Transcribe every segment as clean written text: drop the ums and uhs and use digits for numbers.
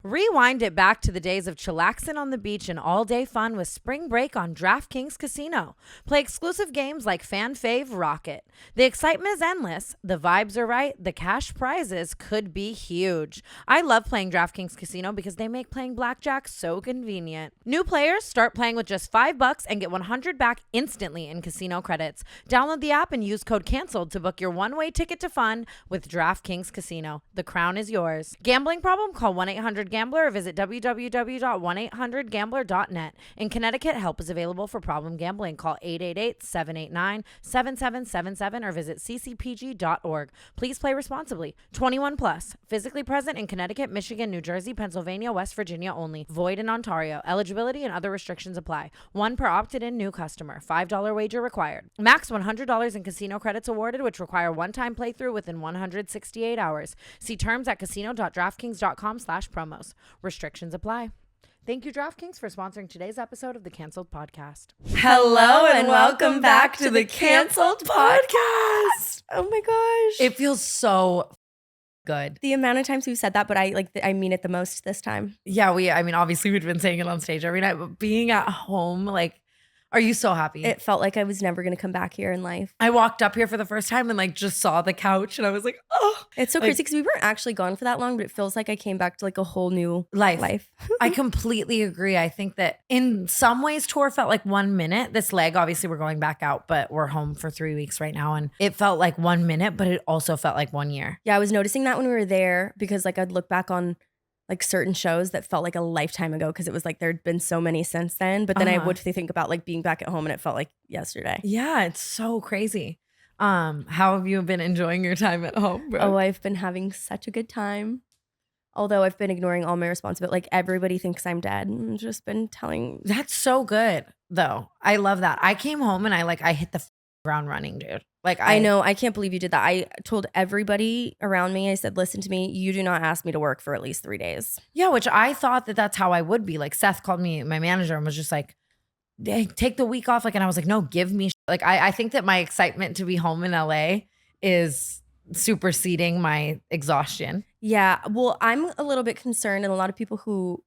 Rewind it back to the days of chillaxing on the beach and all-day fun with spring break on DraftKings Casino. Play exclusive games like Fan Fave Rocket. The excitement is endless, the vibes are right, the cash prizes could be huge. I love playing DraftKings Casino because they make playing blackjack so convenient. New players start playing with just $5 and get $100 back instantly in casino credits. Download the app and use code CANCELED to book your one-way ticket to fun with DraftKings Casino. The crown is yours. Gambling problem? Call 1-800-GAMBLER or visit www.1800gambler.net. In Connecticut, help is available for problem gambling. Call 888-789-7777 or visit ccpg.org. Please play responsibly. 21 plus. Physically present in Connecticut, Michigan, New Jersey, Pennsylvania, West Virginia only. Void in Ontario. Eligibility and other restrictions apply. One per opted-in new customer. $5 wager required. Max $100 in casino credits awarded, which require one-time playthrough within 168 hours. See terms at casino.draftkings.com/promos. Restrictions apply. Thank you, DraftKings, for sponsoring today's episode of the Canceled Podcast. Hello and welcome back to the Canceled Podcast. Oh my gosh. It feels so good. The amount of times we've said that, but I mean it the most this time. Yeah, obviously we've been saying it on stage every night, but being at home, like, are you so happy? It felt like I was never going to come back here in life. I walked up here for the first time and like just saw the couch and I was like, oh. It's so crazy because we weren't actually gone for that long, but it feels like I came back to like a whole new life. I completely agree. I think that in some ways tour felt like 1 minute. This leg, obviously we're going back out, but we're home for 3 weeks right now. And it felt like 1 minute, but it also felt like 1 year. Yeah, I was noticing that when we were there because like I'd look back on like certain shows that felt like a lifetime ago because it was like there'd been so many since then. But then I would think about like being back at home and it felt like yesterday. Yeah, it's so crazy. How have you been enjoying your time at home, bro? Oh, I've been having such a good time. Although I've been ignoring all my responsibility. Like everybody thinks I'm dead. And I've just been telling. That's so good though. I love that. I came home and I hit the ground running, dude. Like I know. I can't believe you did that. I told everybody around me, I said, listen to me, you do not ask me to work for at least 3 days. Yeah, which I thought that that's how I would be. Like Seth called me, my manager, and was just like, hey, take the week off. Like, and I was like, no, give me. Like, I think that my excitement to be home in LA is superseding my exhaustion. Yeah. Well, I'm a little bit concerned. And a lot of people who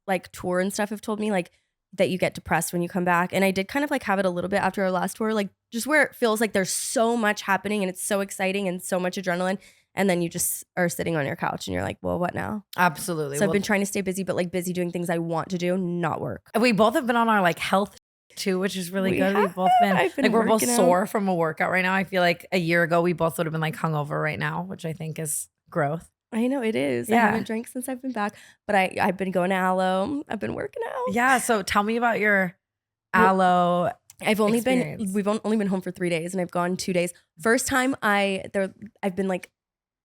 like tour and stuff have told me like that you get depressed when you come back. And I did kind of like have it a little bit after our last tour, like just where it feels like there's so much happening and it's so exciting and so much adrenaline. And then you just are sitting on your couch and you're like, well, what now? Absolutely. So I've been trying to stay busy, but like busy doing things I want to do, not work. We both have been on our like health too, which is really good. We've both been like, we're both sore from a workout right now. I feel like a year ago, we both would have been like hungover right now, which I think is growth. I know it is. Yeah. I haven't drank since I've been back, but I've been going to Aloe. I've been working out. Yeah. So tell me about your Aloe. We've only been home for 3 days and I've gone 2 days. First time I've been like,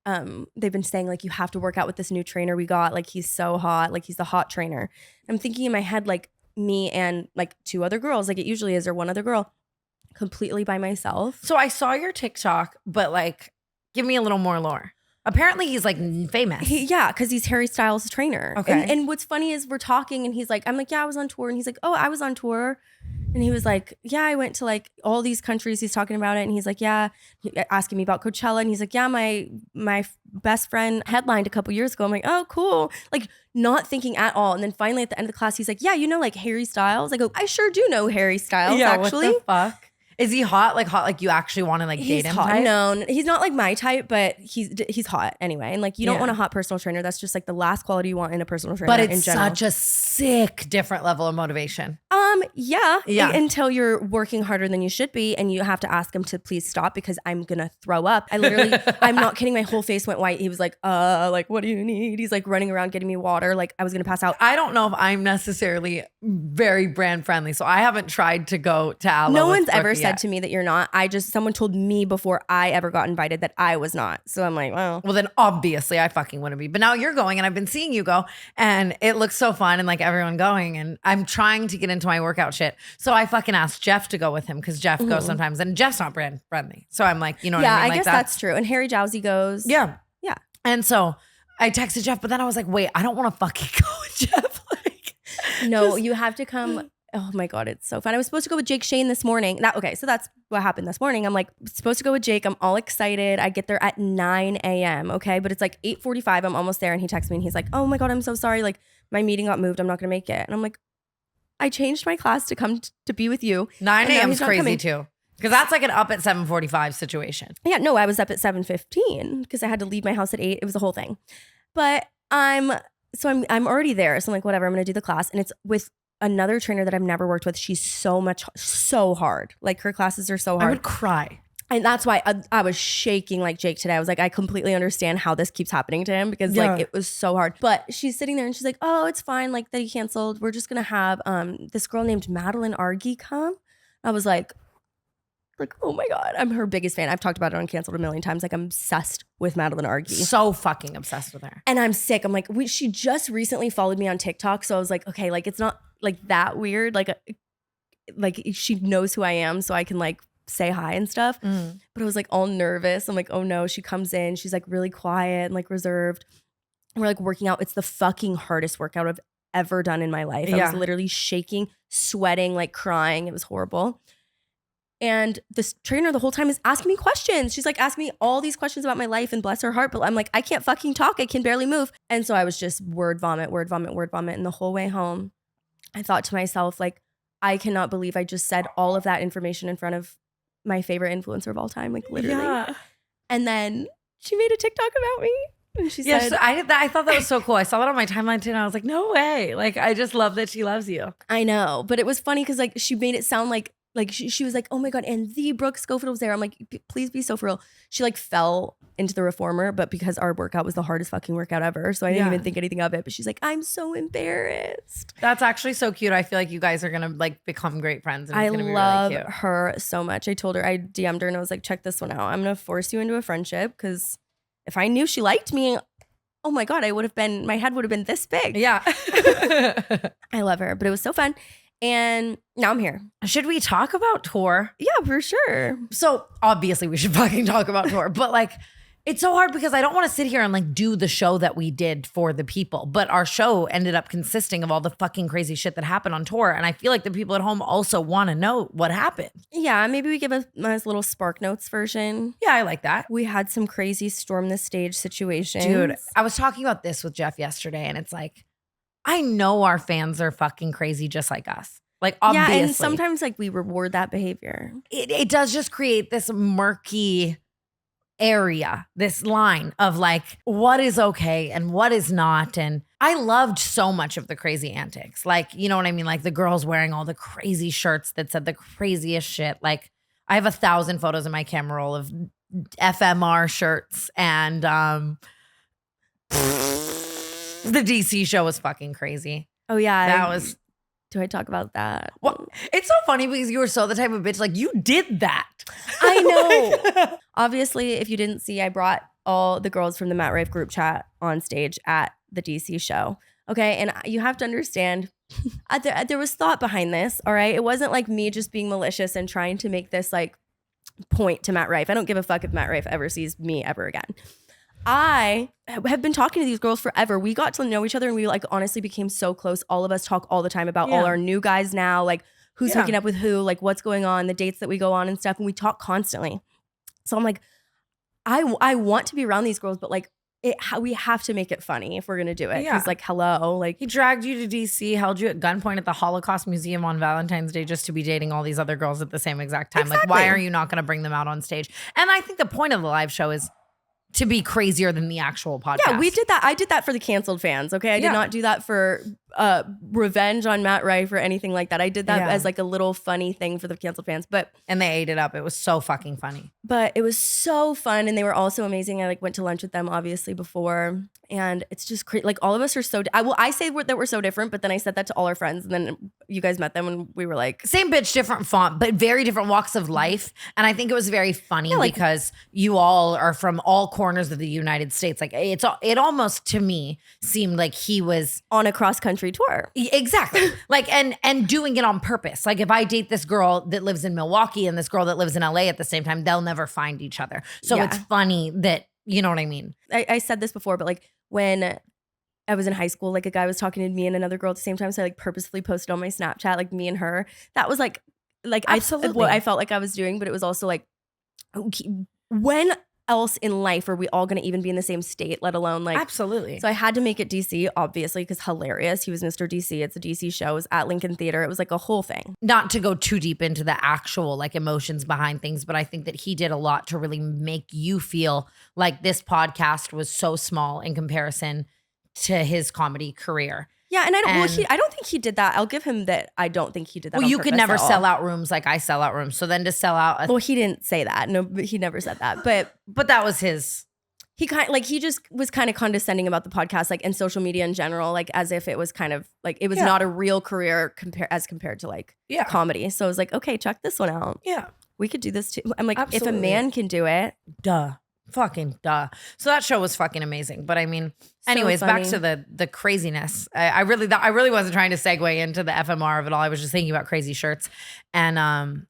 they've been saying like, you have to work out with this new trainer we got. Like he's so hot. Like he's the hot trainer. I'm thinking in my head, like me and like 2 other girls, like it usually is, or 1 other girl completely by myself. So I saw your TikTok, but like, give me a little more lore. Apparently he's like famous. Because he's Harry Styles' trainer. Okay. And what's funny is we're talking and he's like, I'm like, yeah, I was on tour. And he's like, oh, I was on tour. And he was like, yeah, I went to like all these countries. He's talking about it. And he's like, yeah, asking me about Coachella. And he's like, yeah, my best friend headlined a couple years ago. I'm like, oh, cool. Like not thinking at all. And then finally at the end of the class, he's like, yeah, you know, like Harry Styles. I go, I sure do know Harry Styles, actually. What the fuck? Is he hot? Like you actually want to like date him? Hot. Type? No, he's not like my type, but he's hot anyway. And like you don't want a hot personal trainer. That's just like the last quality you want in a personal trainer. But it's such a sick different level of motivation. Yeah. Until you're working harder than you should be, and you have to ask him to please stop because I'm gonna throw up. I'm not kidding. My whole face went white. He was like, like what do you need? He's like running around getting me water. Like I was gonna pass out. I don't know if I'm necessarily very brand friendly, so I haven't tried to go to Aloe. No one's ever said to me that you're not. Someone told me before I ever got invited that I was not. So I'm like, well then obviously I fucking wouldn't be. But now you're going and I've been seeing you go and it looks so fun and like everyone going and I'm trying to get into my workout shit. So I fucking asked Jeff to go with him because Jeff goes sometimes and Jeff's not brand friendly. So I'm like, you know what I mean? Yeah, I guess that's true. And Harry Jowsey goes. Yeah. Yeah. And so I texted Jeff, but then I was like, wait, I don't want to fucking go with Jeff. No, you have to come Oh my God, it's so fun. I was supposed to go with Jake Shane this morning. So that's what happened this morning. I'm like supposed to go with Jake. I'm all excited. I get there at 9 a.m. Okay. But it's like 8:45. I'm almost there. And he texts me and he's like, oh my God, I'm so sorry. Like my meeting got moved. I'm not going to make it. And I'm like, I changed my class to come to be with you. 9 a.m. is crazy too. Because that's like an up at 7:45 situation. Yeah, no, I was up at 7:15 because I had to leave my house at 8. It was a whole thing. But I'm already there. So I'm like, whatever, I'm going to do the class. And it's with another trainer that I've never worked with. She's so hard. Like her classes are so hard. I would cry. And that's why I was shaking like Jake today. I was like, I completely understand how this keeps happening to him because like it was so hard. But she's sitting there and she's like, oh, it's fine. Like they canceled. We're just going to have this girl named Madeline Argy come. I was like, oh my God, I'm her biggest fan. I've talked about it on Canceled a million times. Like I'm obsessed with Madeline Argy. So fucking obsessed with her. And I'm sick. I'm like, she just recently followed me on TikTok. So I was like, okay, like it's not like that weird. Like she knows who I am so I can like say hi and stuff. But I was like all nervous. I'm like, oh no, she comes in. She's like really quiet and like reserved. And we're like working out. It's the fucking hardest workout I've ever done in my life. I was literally shaking, sweating, like crying. It was horrible. And this trainer the whole time is asking me questions. She's like asking me all these questions about my life and bless her heart. But I'm like, I can't fucking talk. I can barely move. And so I was just word vomit. And the whole way home, I thought to myself, like, I cannot believe I just said all of that information in front of my favorite influencer of all time. Like literally. Yeah. And then she made a TikTok about me. And she said, I thought that was so cool. I saw that on my timeline too. And I was like, no way. Like, I just love that she loves you. I know. But it was funny because like she made it sound like she was like, oh my God, and the Brooke Schofield was there. I'm like, please be so for real. She like fell into the reformer, but because our workout was the hardest fucking workout ever. So I didn't even think anything of it. But she's like, I'm so embarrassed. That's actually so cute. I feel like you guys are going to like become great friends. And I it's gonna be love really cute. her so much. I told her, I DM'd her and I was like, check this one out. I'm going to force you into a friendship because if I knew she liked me, oh my God, my head would have been this big. Yeah. I love her, but it was so fun. And now I'm here. Should we talk about tour? Yeah, for sure. So obviously we should fucking talk about tour, but like it's so hard because I don't want to sit here and like do the show that we did for the people, but our show ended up consisting of all the fucking crazy shit that happened on tour. And I feel like the people at home also want to know what happened. Yeah, maybe we give a nice little Spark Notes version. Yeah, I like that. We had some crazy storm the stage situations. Dude, I was talking about this with Jeff yesterday and it's like, I know our fans are fucking crazy just like us. Like, obviously. Yeah, and sometimes like we reward that behavior. It does just create this murky area, this line of like, what is okay and what is not. And I loved so much of the crazy antics. Like, you know what I mean? Like the girls wearing all the crazy shirts that said the craziest shit. Like I have 1,000 photos in my camera roll of FMR shirts and the DC show was fucking crazy. Oh yeah. That was. Do I talk about that? Well, it's so funny because you were so the type of bitch, like you did that. I know. Obviously, if you didn't see, I brought all the girls from the Matt Rife group chat on stage at the DC show. Okay. And you have to understand, there was thought behind this. All right. It wasn't like me just being malicious and trying to make this like point to Matt Rife. I don't give a fuck if Matt Rife ever sees me ever again. I have been talking to these girls forever. We got to know each other and we like honestly became so close. All of us talk all the time about all our new guys now, like who's hooking up with who, like what's going on, the dates that we go on and stuff. And we talk constantly. So I'm like, I want to be around these girls, but like we have to make it funny if we're going to do it. Because like, hello, like he dragged you to DC, held you at gunpoint at the Holocaust Museum on Valentine's Day just to be dating all these other girls at the same exact time. Exactly. Like, why are you not going to bring them out on stage? And I think the point of the live show is to be crazier than the actual podcast. Yeah, we did that. I did that for the canceled fans. Okay. I did not do that for revenge on Matt Rife or anything like that. I did that as like a little funny thing for the canceled fans. And they ate it up. It was so fucking funny. But it was so fun. And they were also amazing. I like went to lunch with them obviously before. And it's just crazy. Like all of us are so, I say that we're so different, but then I said that to all our friends. And then you guys met them and we were like. Same bitch, different font, but very different walks of life. And I think it was very funny because you all are from all corners of the United States. Like it almost to me seemed like he was on a cross country tour. Exactly. Like, and doing it on purpose. Like if I date this girl that lives in Milwaukee and this girl that lives in LA at the same time, they'll never find each other. So it's funny that, you know what I mean? I said this before, but like when I was in high school, like a guy was talking to me and another girl at the same time. So I like purposefully posted on my Snapchat, like me and her. That was like Absolutely. what I felt like I was doing, but it was also like, okay, when else in life are we all going to even be in the same state, let alone like. Absolutely. So I had to make it DC, obviously, because hilarious. He was Mr. DC. It's a DC show. It was at Lincoln Theater. It was like a whole thing. Not to go too deep into the actual like emotions behind things, but I think that he did a lot to really make you feel like this podcast was so small in comparison to his comedy career. Yeah, and I don't think he did that. I'll give him that. I don't think he did that. Well, on you could purpose never at all. sell out rooms like I sell out rooms. So then to sell out, Well, he didn't say that. No, but he never said that. But that was his. he just was kind of condescending about the podcast, like, and social media in general, like as if it was kind of like it was not a real career compared to like comedy. So I was like, okay, check this one out. Yeah, we could do this too. I'm like, Absolutely. if a man can do it, fucking duh. So that show was fucking amazing. But I mean, anyways, back to the craziness. I really wasn't trying to segue into the FMR of it all. I was just thinking about crazy shirts, and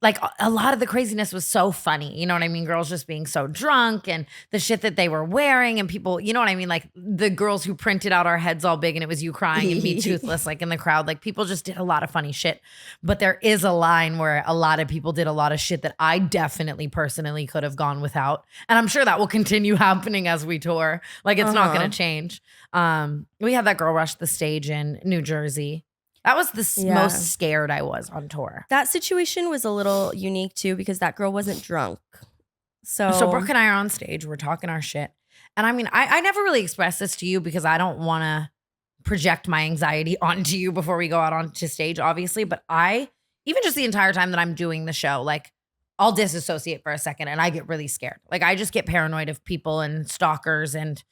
like a lot of the craziness was so funny. You know what I mean? Girls just being so drunk and the shit that they were wearing and people, you know what I mean? Like the girls who printed out our heads all big and it was you crying and me toothless, like in the crowd, like people just did a lot of funny shit. But there is a line where a lot of people did a lot of shit that I definitely personally could have gone without. And I'm sure that will continue happening as we tour. Like it's not going to change. We had that girl rush the stage in New Jersey. That was the most scared I was on tour. That situation was a little unique too because that girl wasn't drunk. So Brooke and I are on stage. We're talking our shit. And I mean, I never really expressed this to you because I don't want to project my anxiety onto you before we go out onto stage, obviously. But even just the entire time that I'm doing the show, like I'll disassociate for a second and I get really scared. Like I just get paranoid of people and stalkers and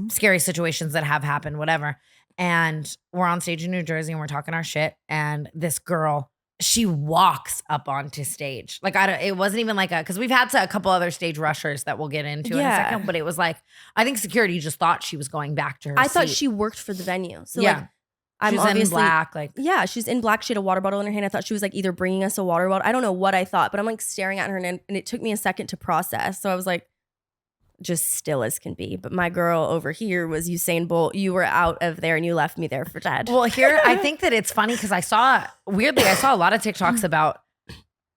scary situations that have happened, whatever. And we're on stage in New Jersey and we're talking our shit. And this girl, she walks up onto stage. Like it wasn't even like because we've had a couple other stage rushers that we'll get into in a second. But it was like, I think security just thought she was going back to her I thought seat. she worked for the venue. So yeah. like, I'm she's obviously in black. Like she's in black. She had a water bottle in her hand. I thought she was like either bringing us a water bottle. I don't know what I thought, but I'm like staring at her and it took me a second to process. So I was like, just still as can be. But my girl over here was Usain Bolt. You were out of there and you left me there for dead. Well, here, I think that it's funny because I saw a lot of TikToks about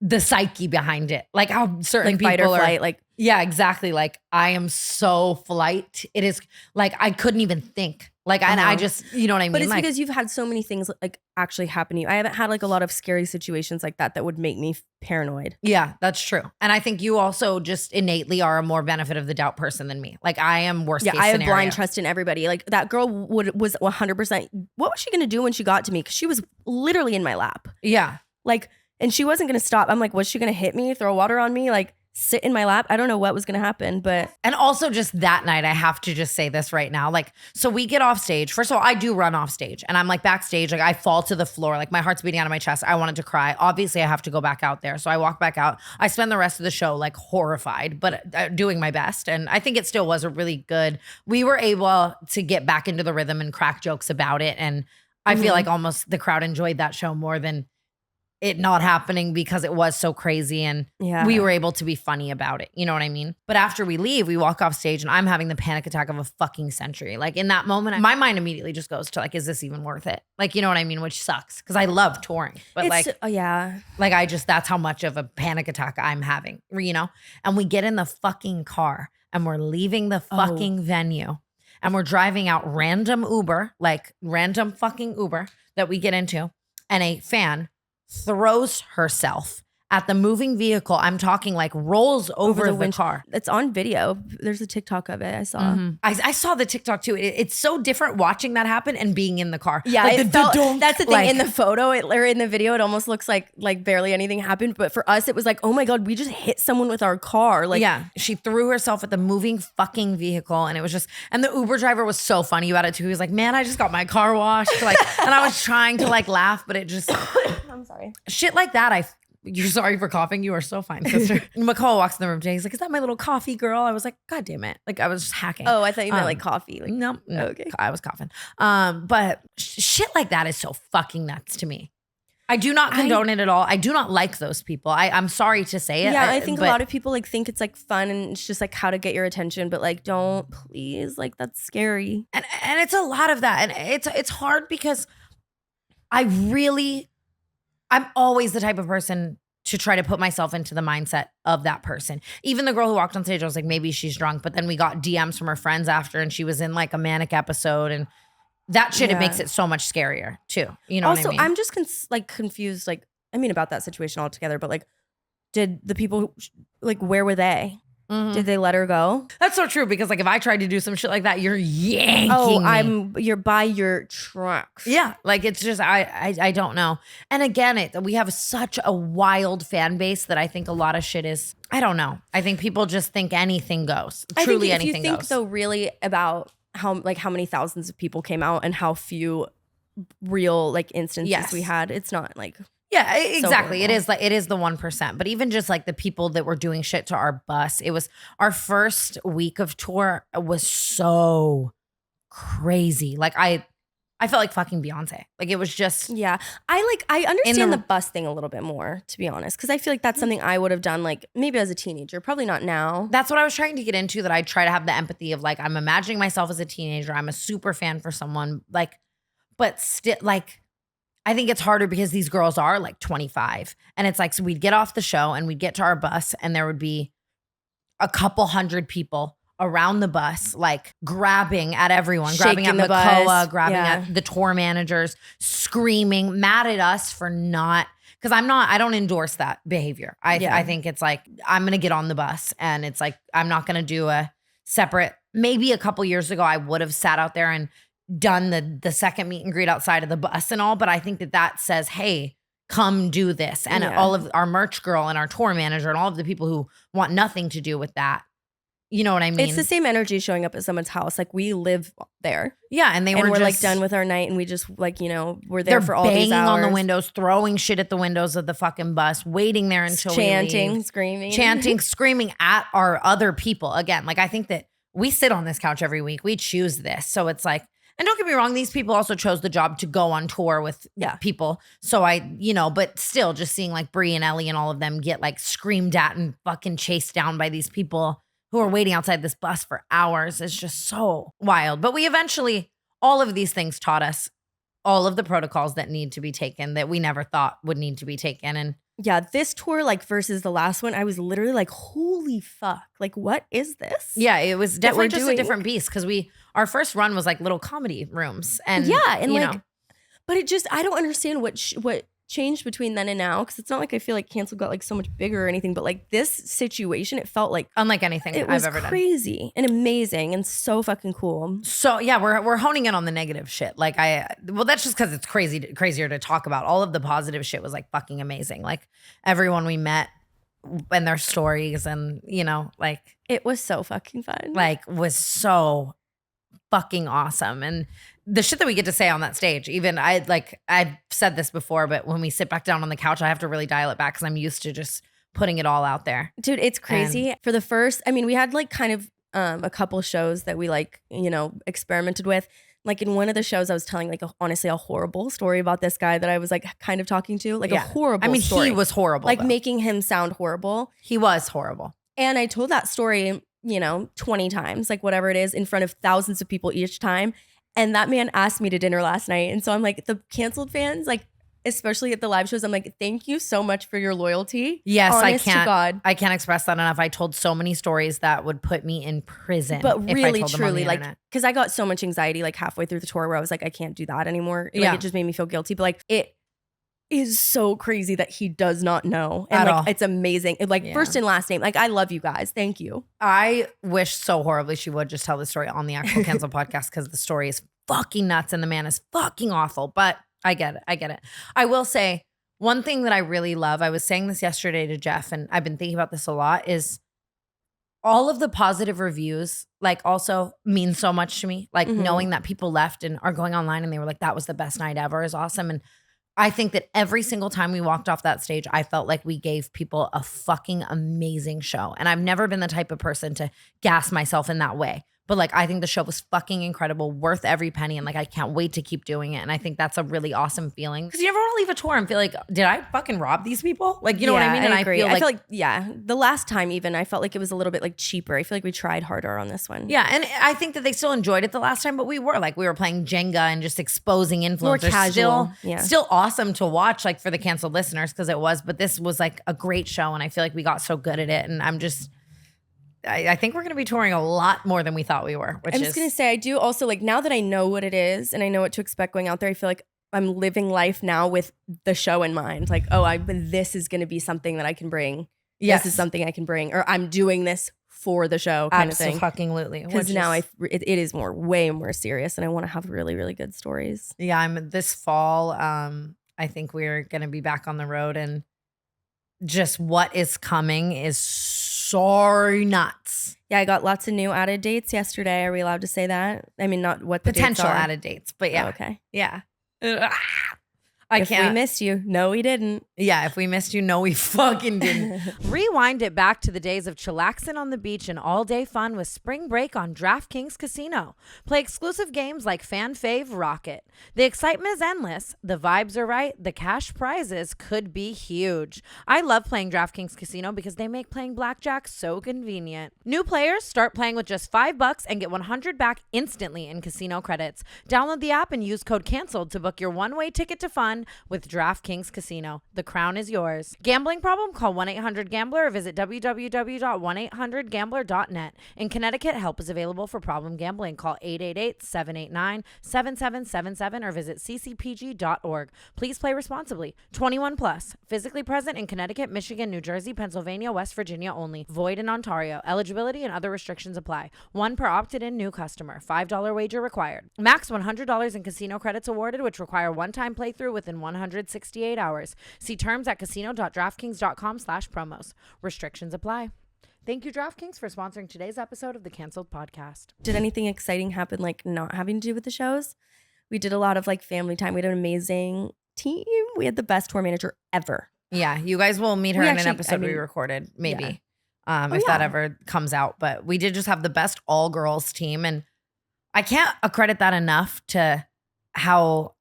the psyche behind it. Like how certain like people fight or are. flight, like yeah, exactly. Like I am so flight. It is like I couldn't even think. Like and I just, you know what I mean? But it's like, because you've had so many things like actually happen to you. I haven't had like a lot of scary situations like that would make me paranoid. Yeah, that's true. And I think you also just innately are a more benefit of the doubt person than me. Like I am worst case I have scenario. blind trust in everybody. Like that girl was 100%. What was she going to do when she got to me? Because she was literally in my lap. Yeah. Like, and she wasn't going to stop. I'm like, was she going to hit me, throw water on me? Like, sit in my lap. I don't know what was going to happen, but. And also just that night, I have to just say this right now. Like, so we get off stage. First of all, I do run off stage and I'm like backstage. Like I fall to the floor. Like my heart's beating out of my chest. I wanted to cry. Obviously I have to go back out there. So I walk back out. I spend the rest of the show like horrified, but doing my best. And I think it still was a really good, we were able to get back into the rhythm and crack jokes about it. And I feel like almost the crowd enjoyed that show more than it not happening because it was so crazy and we were able to be funny about it. You know what I mean? But after we leave, we walk off stage and I'm having the panic attack of a fucking century. Like in that moment, my mind immediately just goes to like, is this even worth it? Like, you know what I mean? Which sucks because I love touring. But like I just, that's how much of a panic attack I'm having, you know? And we get in the fucking car and we're leaving the fucking venue and we're driving out random fucking Uber that we get into and a fan throws herself at the moving vehicle. I'm talking like rolls over the car. It's on video. There's a TikTok of it. I saw. I saw the TikTok too. It's so different watching that happen and being in the car. Yeah, like that's the thing. Like, in the photo or in the video, it almost looks like barely anything happened. But for us, it was like, oh my God, we just hit someone with our car. Like, yeah, she threw herself at the moving fucking vehicle, and it was just. And the Uber driver was so funny about it too. He was like, "Man, I just got my car washed." Like, and I was trying to like laugh, but it just. I'm sorry. Shit like that. You're sorry for coughing. You are so fine, sister. McCall walks in the room today. He's like, is that my little coffee girl? I was like, God damn it. Like I was just hacking. Oh, I thought you meant like coffee. Like, no, okay. I was coughing. But shit like that is so fucking nuts to me. I do not condone it at all. I do not like those people. I'm sorry to say it. Yeah, I think a lot of people like think it's like fun and it's just like how to get your attention, but like don't, please, like that's scary. And it's a lot of that. And it's hard because I'm always the type of person to try to put myself into the mindset of that person. Even the girl who walked on stage, I was like, maybe she's drunk. But then we got DMs from her friends after, and she was in like a manic episode, and that shit, it makes it so much scarier too. You know also, what I mean? I'm just confused. Like, I mean, about that situation altogether. But like, did the people like where were they? Did they let her go? That's so true, because like if I tried to do some shit like that, you're yanking me. You're by your trucks. Yeah, like it's just I don't know. And again, we have such a wild fan base that I think a lot of shit is, I don't know. I think people just think anything goes. Truly anything goes. If you think though really about how many thousands of people came out and how few real like instances we had, it's not like. Yeah, exactly. It is the 1%. But even just like the people that were doing shit to our bus, it was our first week of tour was so crazy. Like I felt like fucking Beyonce. Like it was just. Yeah. I understand the bus thing a little bit more, to be honest. Cause I feel like that's something I would have done like maybe as a teenager, probably not now. That's what I was trying to get into, that I try to have the empathy of like, I'm imagining myself as a teenager. I'm a super fan for someone like, but still like, I think it's harder because these girls are like 25, and it's like, so we'd get off the show and we'd get to our bus and there would be a couple hundred people around the bus, like grabbing at everyone, grabbing at Mongeau, grabbing at the tour managers, screaming, mad at us for not, because I don't endorse that behavior. I think it's like, I'm going to get on the bus and it's like, I'm not going to do a separate, maybe a couple years ago, I would have sat out there and done the second meet and greet outside of the bus and all, but I think that says, hey, come do this. And all of our merch girl and our tour manager and all of the people who want nothing to do with that. You know what I mean? It's the same energy showing up at someone's house. Like we live there. Yeah, and we're just, like done with our night, and we just like, you know, we're there for all these hours. Banging on the windows, throwing shit at the windows of the fucking bus, waiting there until chanting, we leave. Screaming at our other people. Again, like I think that we sit on this couch every week. We choose this. So it's like, and don't get me wrong, these people also chose the job to go on tour with people. So but still just seeing like Brie and Ellie and all of them get like screamed at and fucking chased down by these people who are waiting outside this bus for hours is just so wild. But we eventually, all of these things taught us all of the protocols that need to be taken that we never thought would need to be taken. And yeah, this tour, like versus the last one, I was literally like, holy fuck. Like, what is this? Yeah, it was definitely just a different beast, because our first run was like little comedy rooms. And but it just, I don't understand what changed between then and now, because it's not like I feel like Cancel got like so much bigger or anything, but like this situation, it felt like unlike anything I've ever done. It was crazy and amazing and so fucking cool. So yeah, we're honing in on the negative shit. Like that's just because it's crazier to talk about. All of the positive shit was like fucking amazing. Like everyone we met and their stories, and like it was so fucking fun. Like was so fucking awesome. And the shit that we get to say on that stage, even I've said this before, but when we sit back down on the couch, I have to really dial it back because I'm used to just putting it all out there. Dude, it's crazy. For the first, I mean, we had like kind of a couple shows that we like, experimented with. Like in one of the shows, I was telling like honestly a horrible story about this guy that I was like kind of talking to, like a horrible story. He was horrible. Like making him sound horrible. He was horrible. And I told that story, 20 times, like whatever it is, in front of thousands of people each time. And that man asked me to dinner last night. And so I'm like, the Canceled fans, like, especially at the live shows, I'm like, thank you so much for your loyalty. Yes, Honest to God. I can't express that enough. I told so many stories that would put me in prison. But really, truly, like, because I got so much anxiety like halfway through the tour where I was like, I can't do that anymore. Like, it just made me feel guilty. But like, it is so crazy that he does not know. And like, it's amazing. First and last name. Like, I love you guys. Thank you. I wish so horribly she would just tell the story on the actual Cancel podcast, because the story is fucking nuts and the man is fucking awful. But I get it. I will say one thing that I really love, I was saying this yesterday to Jeff, and I've been thinking about this a lot, is all of the positive reviews like also mean so much to me. Like knowing that people left and are going online and they were like, that was the best night ever is awesome. And I think that every single time we walked off that stage, I felt like we gave people a fucking amazing show. And I've never been the type of person to gas myself in that way. But like, I think the show was fucking incredible, worth every penny. And like, I can't wait to keep doing it. And I think that's a really awesome feeling. Because you never want to leave a tour and feel like, did I fucking rob these people? Like, you know what I mean? And I agree. I feel like, the last time even, I felt like it was a little bit like cheaper. I feel like we tried harder on this one. yeah. And I think that they still enjoyed it the last time, but we were playing Jenga and just exposing influencers. More casual. Still awesome to watch, like for the canceled listeners, because it was, but this was like a great show. And I feel like we got so good at it. And I think we're going to be touring a lot more than we thought we were. I'm just going to say, I do also like, now that I know what it is and I know what to expect going out there, I feel like I'm living life now with the show in mind. Like, this is going to be something that I can bring. Yes. This is something I can bring, or I'm doing this for the show kind of thing. Absolutely. Because now it is way more serious and I want to have really, really good stories. Yeah, this fall, I think we're going to be back on the road, and just what is coming is so nuts. Yeah, I got lots of new added dates yesterday. Are we allowed to say that? I mean, not what the potential dates are. added dates, but yeah. Oh, okay. Yeah. If we missed you, no, we didn't. Yeah, if we missed you, no, we fucking didn't. Rewind it back to the days of chillaxing on the beach and all-day fun with spring break on DraftKings Casino. Play exclusive games like Fan Fave Rocket. The excitement is endless. The vibes are right. The cash prizes could be huge. I love playing DraftKings Casino because they make playing blackjack so convenient. New players start playing with just $5 and get $100 back instantly in casino credits. Download the app and use code CANCELED to book your one-way ticket to fun with DraftKings Casino. The crown is yours. Gambling problem? Call 1-800-GAMBLER or visit www.1800gambler.net. In Connecticut, help is available for problem gambling. Call 888-789-7777 or visit ccpg.org. Please play responsibly. 21 plus. Physically present in Connecticut, Michigan, New Jersey, Pennsylvania, West Virginia only. Void in Ontario. Eligibility and other restrictions apply. One per opted-in new customer. $5 wager required. Max $100 in casino credits awarded, which require one-time playthrough within 168 hours. See terms at casino.draftkings.com/promos. Restrictions apply. Thank you, DraftKings, for sponsoring today's episode of the Canceled Podcast. Did anything exciting happen, like not having to do with the shows? We did a lot of like family time. We had an amazing team. We had the best tour manager ever. Yeah, you guys will meet her in an episode we recorded, maybe, if that ever comes out. But we did just have the best all-girls team, and I can't accredit that enough to how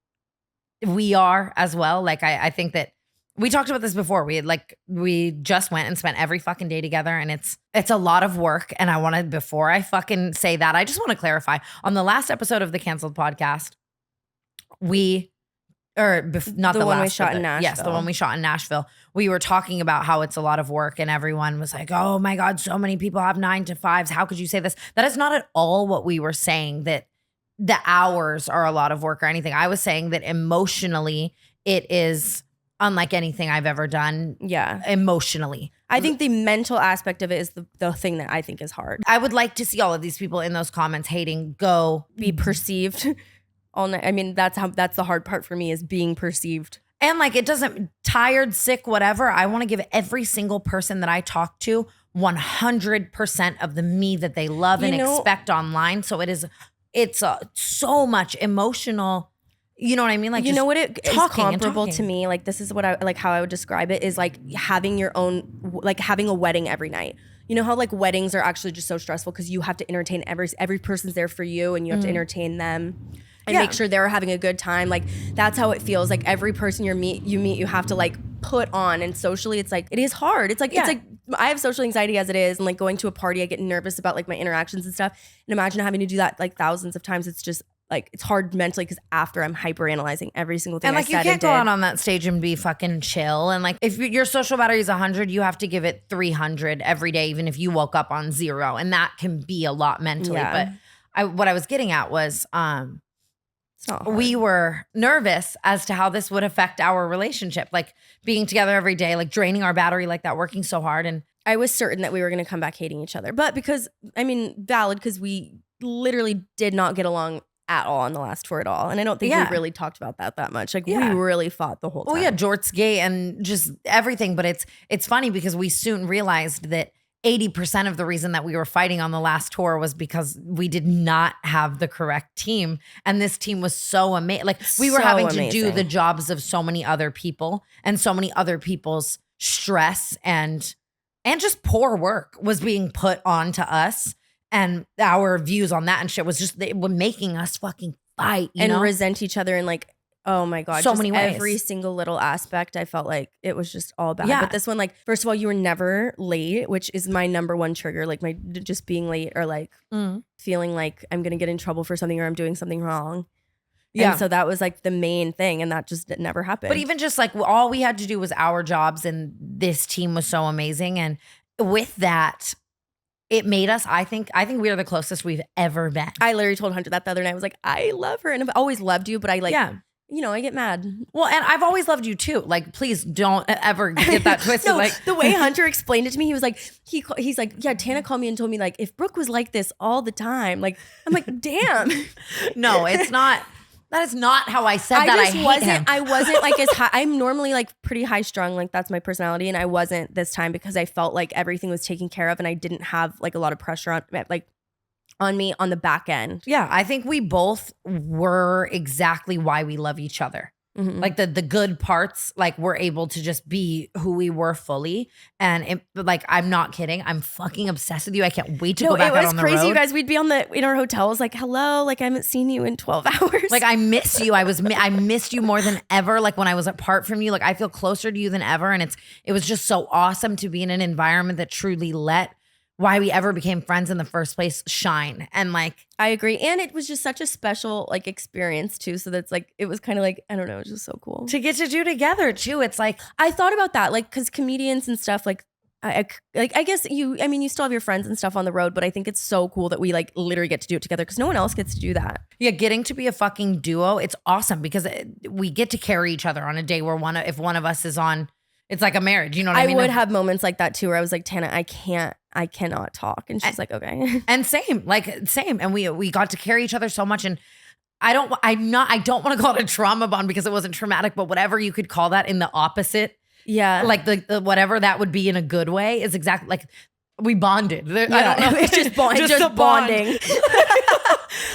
we are as well. Like, I think that we talked about this before. We just went and spent every fucking day together, and it's a lot of work. And before I fucking say that, I just want to clarify on the last episode of the Canceled Podcast, the one we shot in Nashville. Yes, the one we shot in Nashville. We were talking about how it's a lot of work, and everyone was like, oh my God, so many people have 9 to 5s. How could you say this? That is not at all what we were saying, that the hours are a lot of work or anything. I was saying that emotionally, it is unlike anything I've ever done. Yeah. Emotionally. I think the mental aspect of it is the thing that I think is hard. I would like to see all of these people in those comments hating be perceived all night. I mean, that's the hard part for me, is being perceived. And like, it doesn't, tired, sick, whatever. I want to give every single person that I talk to 100% of the me that they love and expect online. So it's so much emotional, you know what I mean? Like, you know what it is comparable to me? Like, this is what I like, how I would describe it is like having your own, like having a wedding every night. You know how like weddings are actually just so stressful because you have to entertain every person's there for you, and you have to entertain them and make sure they're having a good time. Like, that's how it feels. Like, every person you meet, you have to like put on, and socially it's like, it is hard. It's like I have social anxiety as it is, and like going to a party, I get nervous about like my interactions and stuff. And imagine having to do that like thousands of times. It's just like, it's hard mentally, because after I'm hyper analyzing every single thing I said and did. And like, you can't go out on that stage and be fucking chill. And like, if your social battery is 100, you have to give it 300 every day, even if you woke up on 0. And that can be a lot mentally. Yeah. But what I was getting at was, we were nervous as to how this would affect our relationship, like being together every day, like draining our battery like that, working so hard. And I was certain that we were going to come back hating each other, but because, I mean, valid, because we literally did not get along at all on the last tour at all. And I don't think we really talked about that much. Like, we really fought the whole time. Oh yeah, Jort's gay and just everything. But it's funny because we soon realized that 80% of the reason that we were fighting on the last tour was because we did not have the correct team. And this team was so amazing. Like, we were having to do the jobs of so many other people, and so many other people's stress and just poor work was being put onto us. and our views on that and shit was just, they were making us fucking fight, you and know? resent each other and like, oh my God, So just many ways. every single little aspect. I felt like it was just all bad. Yeah. But this one, like, first of all, you were never late, which is my number one trigger. Like my just being late or like feeling like I'm gonna get in trouble for something or I'm doing something wrong. Yeah. And so that was like the main thing, and that just never happened. But even just like all we had to do was our jobs, and this team was so amazing. And with that, it made us, I think we are the closest we've ever been. I literally told Hunter that the other night. I was like, I love her and I've always loved you, but I like, you know, I get mad. Well, and I've always loved you too. Like, please don't ever get that twisted. No, like the way Hunter explained it to me, he was like, he's like, yeah, Tana called me and told me like, if Brooke was like this all the time, like, I'm like, damn. No, it's not. That is not how I said that. I wasn't like as high. I'm normally like pretty high strung. Like that's my personality. And I wasn't this time because I felt like everything was taken care of and I didn't have like a lot of pressure on me on the back end. Yeah, I think we both were exactly why we love each other. Mm-hmm. Like the good parts, like we're able to just be who we were fully. And it, like, I'm not kidding. I'm fucking obsessed with you. I can't wait to go back out on the road. It was crazy, you guys. We'd be in our hotels like, hello, like I haven't seen you in 12 hours. Like I miss you. I missed you more than ever. Like when I was apart from you, like I feel closer to you than ever. And it was just so awesome to be in an environment that truly let why we ever became friends in the first place shine. And like, I agree. And it was just such a special like experience too. So that's like, it was kind of like, I don't know, it was just so cool to get to do together too. It's like, I thought about that, like, cause comedians and stuff, like, I guess you still have your friends and stuff on the road, but I think it's so cool that we like literally get to do it together because no one else gets to do that. Yeah, getting to be a fucking duo, it's awesome because we get to carry each other on a day where if one of us is on, it's like a marriage, you know what I mean? I would have moments like that too where I was like, Tana, I cannot talk. And she's like, okay. And same. And we got to carry each other so much. And I don't want to call it a trauma bond because it wasn't traumatic, but whatever you could call that in the opposite. Yeah. Like the whatever that would be in a good way is exactly like we bonded. Yeah. I don't know. It's just bonding.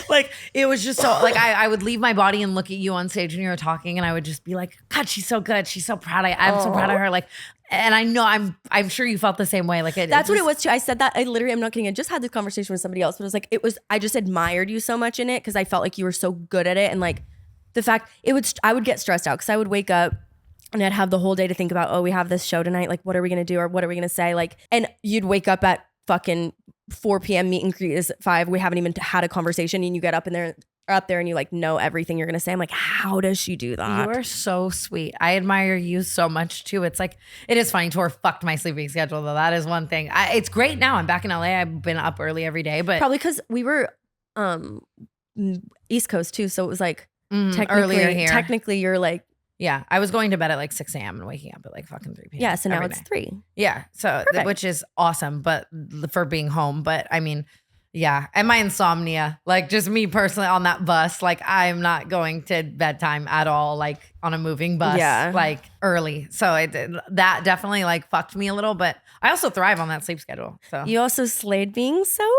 Like it was just so like I would leave my body and look at you on stage when you were talking and I would just be like, God, she's so good. She's so proud. I'm so proud of her. Like, and I know I'm sure you felt the same way. Like that's what it was too. I said that I'm not kidding. I just had this conversation with somebody else, but I just admired you so much in it because I felt like you were so good at it. And like the fact I would get stressed out because I would wake up and I'd have the whole day to think about, oh, we have this show tonight. Like, what are we going to do? Or what are we going to say? Like, and you'd wake up at fucking 4 p.m. meet and greet is at 5. We haven't even had a conversation and you get up there and you like know everything you're going to say. I'm like, how does she do that? You are so sweet. I admire you so much too. It's like, it is funny. Tor fucked my sleeping schedule though. That is one thing. It's great now. I'm back in LA. I've been up early every day, but probably because we were East Coast too. So it was like earlier here. Technically you're like, yeah, I was going to bed at like 6 a.m. and waking up at like fucking 3 p.m. Yeah, so now it's day. 3. Yeah, so which is awesome, but for being home. But I mean, yeah, and my insomnia, like just me personally on that bus, like I'm not going to bedtime at all, like on a moving bus, like early. So that definitely like fucked me a little, but I also thrive on that sleep schedule. So you also slayed being sober.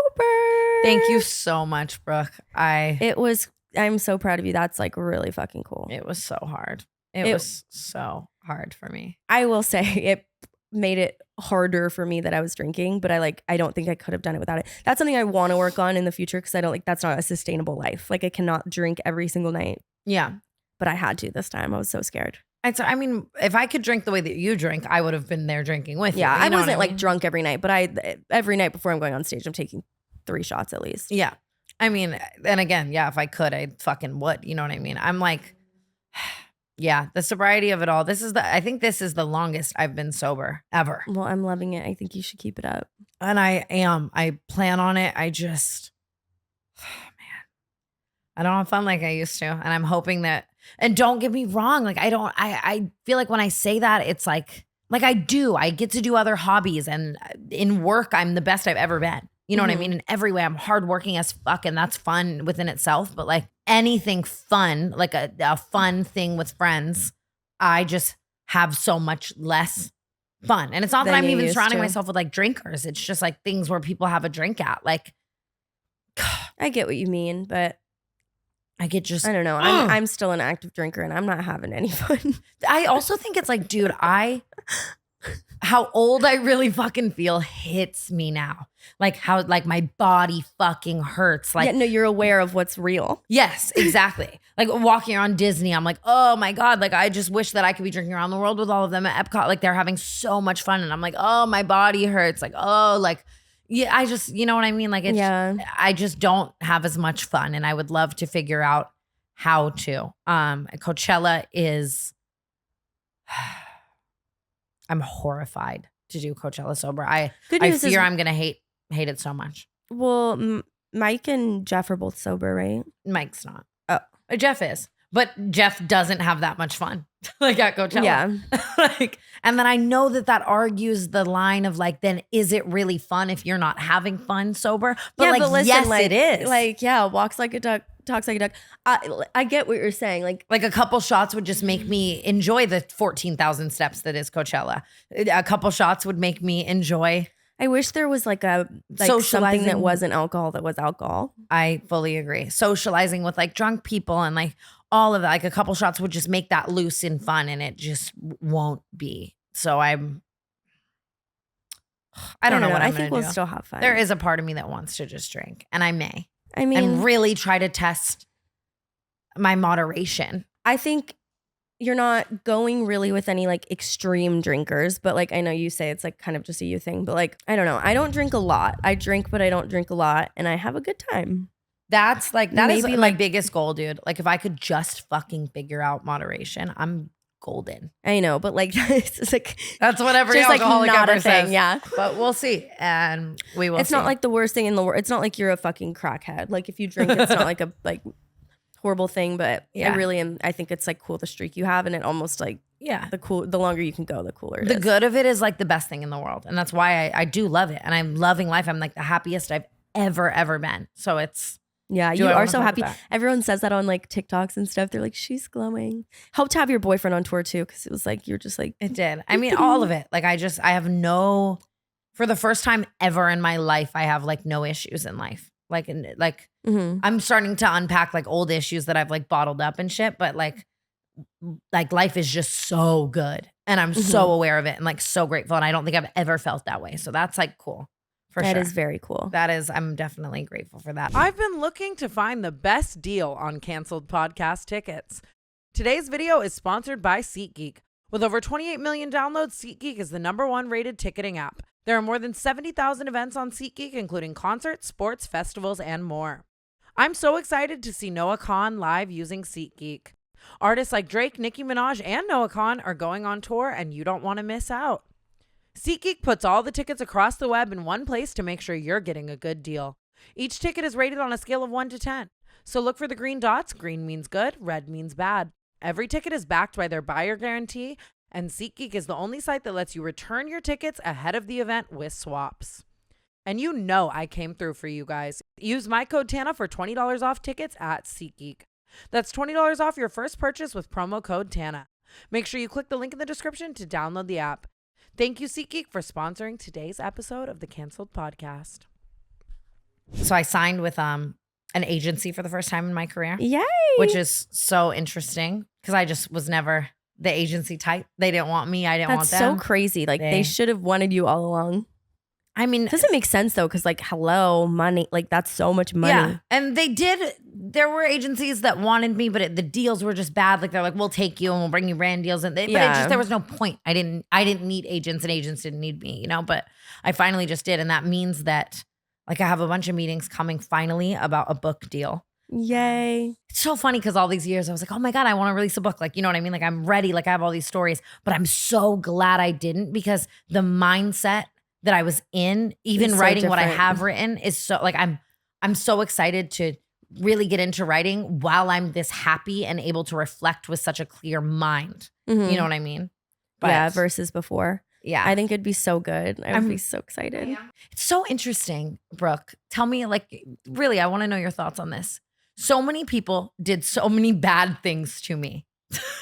Thank you so much, Brooke. I'm so proud of you. That's like really fucking cool. It was so hard. It was so hard for me. I will say it made it harder for me that I was drinking, but I don't think I could have done it without it. That's something I want to work on in the future because I don't that's not a sustainable life. Like I cannot drink every single night. Yeah. But I had to this time. I was so scared. I mean, if I could drink the way that you drink, I would have been there drinking with you. Yeah, I wasn't like drunk every night, but every night before I'm going on stage, I'm taking 3 shots at least. Yeah. I mean, and again, yeah, if I could, I fucking would. You know what I mean? I'm like, yeah, the sobriety of it all. I think this is the longest I've been sober ever. Well, I'm loving it. I think you should keep it up. And I am. I plan on it. I just, man, I don't have fun like I used to. And I'm hoping that, and don't get me wrong. Like I feel like when I say that, it's like I get to do other hobbies and in work, I'm the best I've ever been. You know what I mean? In every way, I'm hardworking as fuck, and that's fun within itself. But like anything fun, like a fun thing with friends, I just have so much less fun. And it's not that I'm even surrounding myself with like drinkers. It's just like things where people have a drink at. Like, I get what you mean, but I don't know. I'm still an active drinker, and I'm not having any fun. I also think it's like, dude, how old I really fucking feel hits me now. like how like my body fucking hurts. Like yeah, no, you're aware of what's real. yes, exactly. Like walking around Disney, I'm like, oh my God, like I just wish that I could be drinking around the world with all of them at Epcot. Like they're having so much fun. And I'm like, oh, my body hurts. Like, oh, like, yeah, I just, you know what I mean? Like, it's, Yeah. I just don't have as much fun. And I would love to figure out how to. Coachella is, I'm horrified to do Coachella sober. I fear I'm going to hate it so much. Well, Mike and Jeff are both sober, right? Mike's not. Oh. Jeff is. But Jeff doesn't have that much fun, like at Coachella. Yeah. Like, and then I know that argues the line of like, then is it really fun if you're not having fun sober? But yeah, like, but listen, yes, like, it is. Like, yeah, walks like a duck, talks like a duck. I get what you're saying. Like a couple shots would just make me enjoy the 14,000 steps that is Coachella. A couple shots would make me enjoy. I wish there was like something that wasn't alcohol that was alcohol. I fully agree. Socializing with like drunk people and like all of that, like a couple shots would just make that loose and fun, and it just won't be. So I don't know what I think we'll still have fun. There is a part of me that wants to just drink, and I may. I mean, and really try to test my moderation. I think you're not going really with any like extreme drinkers, but like I know you say it's like kind of just a you thing, but like I don't know. I don't drink a lot. I drink, but I don't drink a lot, and I have a good time. That's like that is my biggest goal, dude. Like if I could just fucking figure out moderation, I'm golden. I know, but like it's like that's what every alcoholic ever says. Yeah, but we'll see, and we will. It's not like the worst thing in the world. It's not like you're a fucking crackhead. Like if you drink, it's not like a horrible thing. But yeah. I really am. I think it's like cool the streak you have, and it almost like the longer you can go, the cooler. The good of it is like the best thing in the world, and that's why I do love it, and I'm loving life. I'm like the happiest I've ever been. So it's. Yeah, you are so happy. Everyone says that on like TikToks and stuff. They're like, she's glowing. Helped to have your boyfriend on tour too, because it was like, you're just like. It did. I mean, all of it. Like I have for the first time ever in my life, I have like no issues in life. Like I'm starting to unpack like old issues that I've like bottled up and shit. But like life is just so good. And I'm so aware of it and like so grateful. And I don't think I've ever felt that way. So that's like cool. That is very cool. I'm definitely grateful for that. I've been looking to find the best deal on canceled podcast tickets. Today's video is sponsored by SeatGeek. With over 28 million downloads, SeatGeek is the #1 rated ticketing app. There are more than 70,000 events on SeatGeek, including concerts, sports, festivals, and more. I'm so excited to see Noah Kahan live using SeatGeek. Artists like Drake, Nicki Minaj, and Noah Kahan are going on tour, and you don't want to miss out. SeatGeek puts all the tickets across the web in one place to make sure you're getting a good deal. Each ticket is rated on a scale of 1 to 10. So look for the green dots. Green means good, red means bad. Every ticket is backed by their buyer guarantee, and SeatGeek is the only site that lets you return your tickets ahead of the event with swaps. And you know I came through for you guys. Use my code TANA for $20 off tickets at SeatGeek. That's $20 off your first purchase with promo code TANA. Make sure you click the link in the description to download the app. Thank you, SeatGeek, for sponsoring today's episode of the Canceled Podcast. So I signed with an agency for the first time in my career. Yay! Which is so interesting because I just was never the agency type. They didn't want me. I didn't want them. That's so crazy. Like they should have wanted you all along. I mean, it doesn't make sense though, because like, hello, money, like that's so much money. Yeah, and they did. There were agencies that wanted me, but the deals were just bad. Like they're like, we'll take you and we'll bring you brand deals, but there was no point. I didn't need agents, and agents didn't need me, But I finally just did, and that means that like I have a bunch of meetings coming finally about a book deal. Yay! It's so funny because all these years I was like, oh my God, I want to release a book. Like, you know what I mean? Like I'm ready. Like I have all these stories, but I'm so glad I didn't, because the mindset that I was in, even writing what I have written, is so like I'm so excited to really get into writing while I'm this happy and able to reflect with such a clear mind. You know what I mean? But, versus before. Yeah. I think it'd be so good. I would be so excited. It's so interesting, Brooke. Tell me, like, really, I want to know your thoughts on this. So many people did so many bad things to me,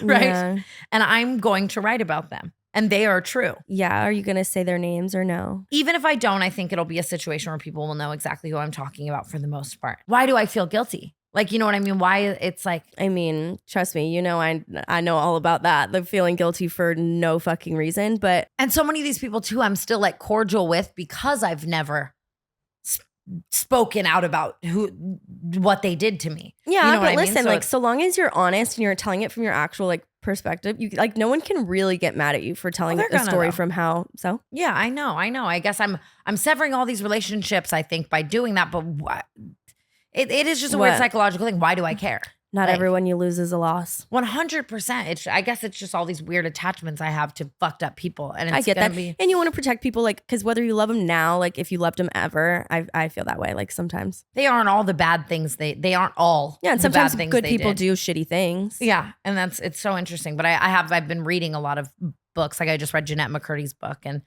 right? Yeah. And I'm going to write about them. And they are true. Yeah. Are you going to say their names or no? Even if I don't, I think it'll be a situation where people will know exactly who I'm talking about for the most part. Why do I feel guilty? Like, you know what I mean? Why it's like... I mean, trust me, I know all about that. The feeling guilty for no fucking reason, but... And so many of these people too, I'm still like cordial with because I've never spoken out about what they did to me. Yeah, You know what but I mean? listen, So like so long as you're honest and you're telling it from your actual like perspective, you like no one can really get mad at you for telling they're a gonna, story though. from how so. Yeah, I know. I guess I'm severing all these relationships, I think, by doing that. But it is just a weird What? psychological thing. Why do I care? Not Like, everyone you lose is a loss. 100%. I guess it's just all these weird attachments I have to fucked up people, and it's I get gonna that, be. and you want to protect people, like because whether you love them now, like if you loved them ever, I feel that way. Like sometimes, They aren't all the bad things. They aren't all. yeah, and the sometimes bad things good they people did. do shitty things. Yeah, and it's so interesting. But I've been reading a lot of books. Like I just read Jeanette McCurdy's book, and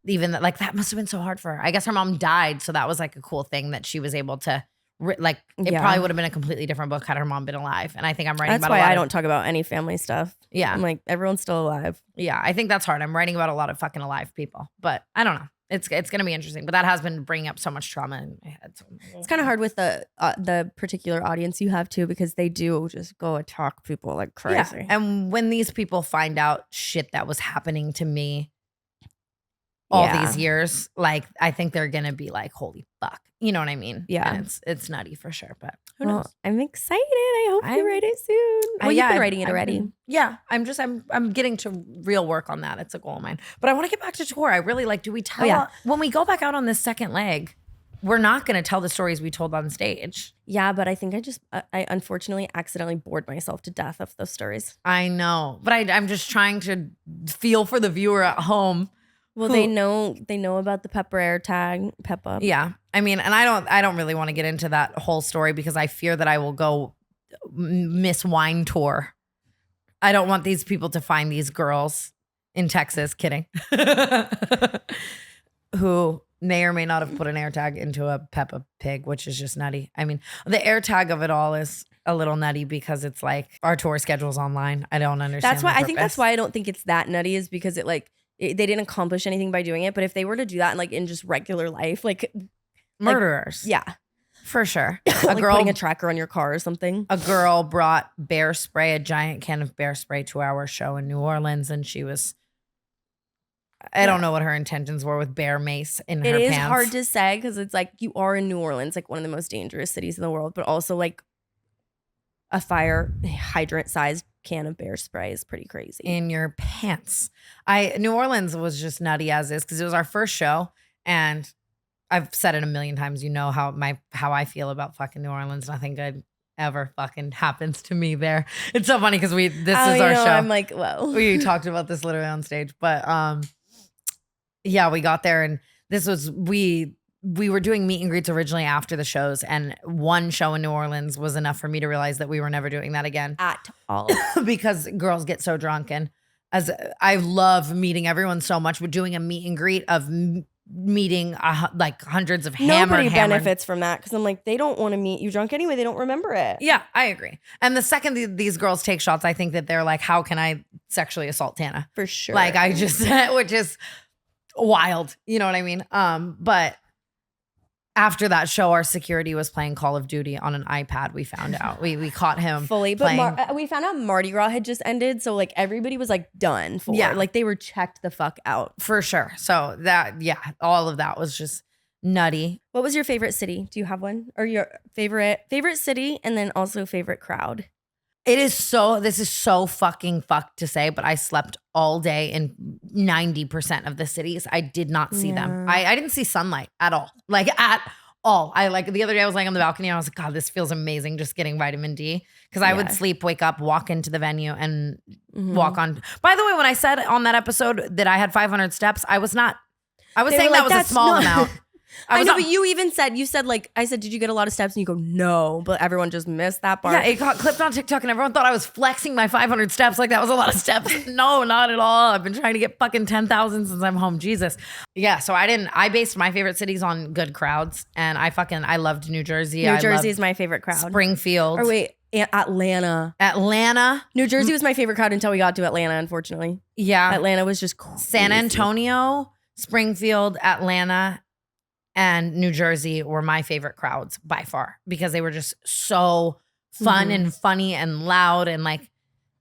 even that, like that must have been so hard for her. I guess her mom died, so that was like a cool thing that she was able to. Like it Yeah. probably would have been a completely different book had her mom been alive. And I think I'm writing That's about why a lot I of, don't talk about any family stuff. Yeah, I'm like everyone's still alive. yeah. I think that's hard. I'm writing about a lot of fucking alive people, but I don't know. It's gonna be interesting. But that has been bringing up so much trauma in my head. So It's kind of hard with the particular audience you have too, because they do just go attack people like crazy. Yeah. And when these people find out shit that was happening to me all Yeah. these years, like I think they're gonna be like, holy fuck. You know what I mean? Yeah. And it's nutty for sure. But who Well, knows? I'm excited. I hope you write it soon. Well, you've been writing it already. Yeah. I'm getting to real work on that. It's a goal of mine. But I want to get back to tour. I really like, do we tell when we go back out on this second leg, we're not gonna tell the stories we told on stage. Yeah, but I think I unfortunately accidentally bored myself to death of those stories. I know. But I'm just trying to feel for the viewer at home. Well, they know about the pepper air tag, Peppa. Yeah. I mean, and I don't really want to get into that whole story because I fear that I will go Miss Wine Tour. I don't want these people to find these girls in Texas, kidding, who may or may not have put an air tag into a Peppa Pig, which is just nutty. I mean, the air tag of it all is a little nutty because it's like our tour schedule's online. I don't understand. That's why I think that's why I don't think it's that nutty, is because they didn't accomplish anything by doing it. But if they were to do that in like in just regular life, like murderers. yeah, for sure. like putting a tracker on your car or something. A girl brought bear spray, a giant can of bear spray, to our show in New Orleans, and she was. I don't know what her intentions were with bear mace in her pants. It is hard to say because it's like you are in New Orleans, like one of the most dangerous cities in the world, but also like a fire hydrant sized can of bear spray is pretty crazy. In your pants. New Orleans was just nutty as is because it was our first show, and I've said it a million times. You know how I feel about fucking New Orleans. Nothing good ever fucking happens to me there. It's so funny because this is our show. I'm like, whoa. We talked about this literally on stage, but yeah, we got there, and this was we were doing meet and greets originally after the shows, and one show in New Orleans was enough for me to realize that we were never doing that again At all. because girls get so drunk. And as I love meeting everyone so much, we're doing a meet and greet of meeting like hundreds of Nobody hammered. benefits from that because I'm like, they don't want to meet you drunk anyway. They don't remember it. Yeah, I agree. And the second these girls take shots, I think that they're like, how can I sexually assault Tana? For sure. Like I just, which is wild. You know what I mean? But after that show, our security was playing Call of Duty on an iPad. We found out. We caught him fully, but playing. we found out Mardi Gras had just ended, so like everybody was like done for. Yeah. Like they were checked the fuck out. For sure. So all of that was just nutty. What was your favorite city? Do you have one? Or your favorite city, and then also favorite crowd? This is so fucking fucked to say, but I slept all day in 90% of the cities. I did not see them. I didn't see sunlight at all. Like at all. I like the other day I was laying on the balcony and I was like, God, this feels amazing just getting vitamin D. Because I would sleep, wake up, walk into the venue and walk on. By the way, when I said on that episode that I had 500 steps, I was not. I was saying that was a small amount. I know, but you said like, I said, did you get a lot of steps? And you go, no, but everyone just missed that part. Yeah, it got clipped on TikTok and everyone thought I was flexing my 500 steps like that was a lot of steps. No, not at all. I've been trying to get fucking 10,000 since I'm home. Jesus. Yeah, so I based my favorite cities on good crowds, and I loved New Jersey. New Jersey is my favorite crowd. Springfield. Or wait, Atlanta. New Jersey was my favorite crowd until we got to Atlanta, unfortunately. Yeah. Atlanta was just crazy. San Antonio, Springfield, Atlanta, and New Jersey were my favorite crowds by far because they were just so fun and funny and loud, and like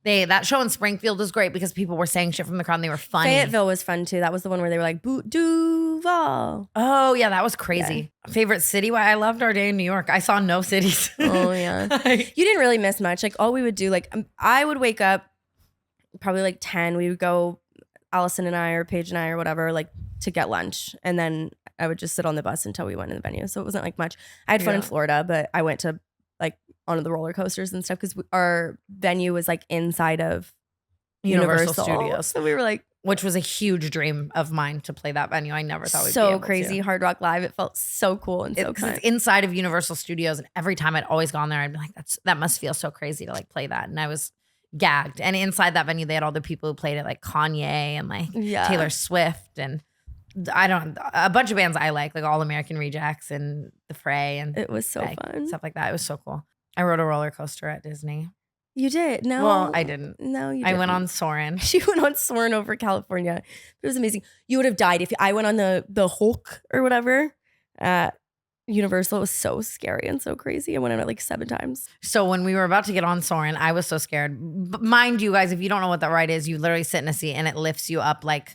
That show in Springfield was great because people were saying shit from the crowd and they were funny. Fayetteville was fun too. That was the one where they were like, Duval. Oh, yeah, that was crazy. Favorite city? Why I loved our day in New York. I saw no cities. Oh, yeah. You didn't really miss much. Like, all we would do, like, I would wake up probably like 10. We would go, Allison and I or Paige and I or whatever, like, to get lunch. And then I would just sit on the bus until we went to the venue. So it wasn't like much. I had fun in Florida, but I went to like onto the roller coasters and stuff because our venue was like inside of Universal Studios. So we were like, which was a huge dream of mine to play that venue. I never thought we'd be so able crazy. to. Hard Rock Live. It felt so cool and so Because it's inside of Universal Studios, and every time I'd always gone there, I'd be like, that must feel so crazy to like play that. And I was gagged. And inside that venue, they had all the people who played it, like Kanye and like Taylor Swift and a bunch of bands I like All American Rejects and The Fray, and it was so fun. Stuff like that. It was so cool. I rode a roller coaster at Disney. You did? No. Well, I didn't. No, you didn't. I went on Soarin'. She went on Soarin' over California. It was amazing. You would have died if I went on the Hulk or whatever at Universal. It was so scary and so crazy. I went on it like 7 times. So when we were about to get on Soarin', I was so scared. But mind you guys, if you don't know what that ride is, you literally sit in a seat and it lifts you up like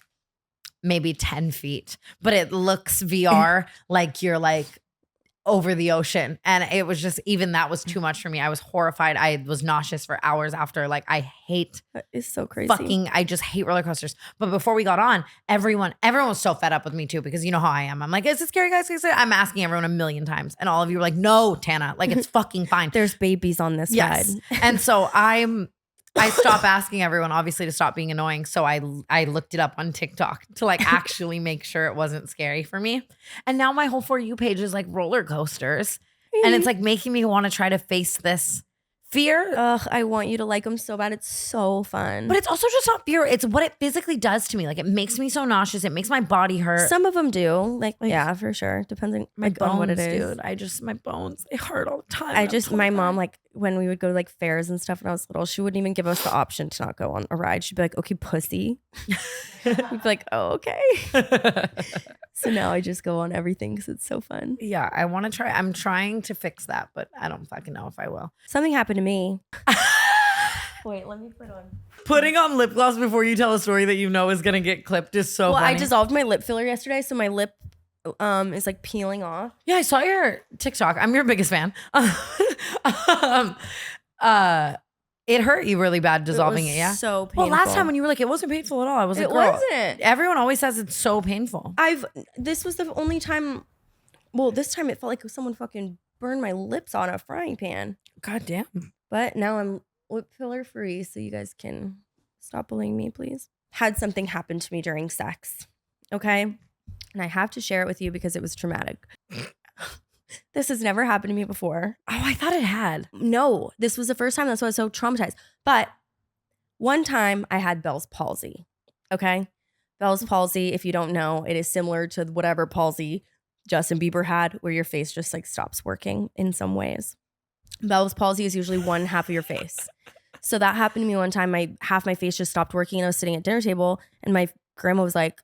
maybe 10 feet. But it looks VR like you're like over the ocean. And it was just, even that was too much for me. I was horrified. I was nauseous for hours after. Like, I hate it's so crazy. I just hate roller coasters. But before we got on, everyone was so fed up with me too, because you know how I am. I'm like, is it scary, guys? I'm asking everyone 1,000,000 times. And all of you were like, no, Tana, like it's fucking fine. There's babies on this ride. And so I stopped asking everyone, obviously, to stop being annoying. So I looked it up on TikTok to like actually make sure it wasn't scary for me. And now my whole For You page is like roller coasters. And it's like making me want to try to face this fear. Ugh, I want you to like them so bad. It's so fun. But it's also just not fear. It's what it physically does to me. Like, it makes me so nauseous. It makes my body hurt. Some of them do. Like yeah, for sure. Depending on what it is. Dude, my bones, they hurt all the time. My mom, like when we would go to like fairs and stuff when I was little, she wouldn't even give us the option to not go on a ride. She'd be like, okay, pussy. We'd be like, oh, okay. So now I just go on everything because it's so fun. Yeah, I want to try. I'm trying to fix that, but I don't fucking know if I will. Something happened to me. Wait, let me put on. Putting on lip gloss before you tell a story that you know is gonna get clipped is so funny. I dissolved my lip filler yesterday, so my lip is like peeling off. Yeah, I saw your TikTok. I'm your biggest fan. It hurt you really bad dissolving it, yeah? So painful. Well, last time when you were like, it wasn't painful at all. I was like, it girl, wasn't. Everyone always says it's so painful. This was the only time. Well, this time it felt like someone fucking burned my lips on a frying pan. God damn. But now I'm lip filler free, so you guys can stop bullying me, please. Had something happen to me during sex, okay? And I have to share it with you because it was traumatic. This has never happened to me before. Oh, I thought it had. No, this was the first time. That's why I was so traumatized. But one time I had Bell's palsy, okay? Bell's palsy, if you don't know, it is similar to whatever palsy Justin Bieber had, where your face just like stops working in some ways. Bell's palsy is usually one half of your face. So that happened to me one time. Half my face just stopped working, and I was sitting at dinner table, and my grandma was like,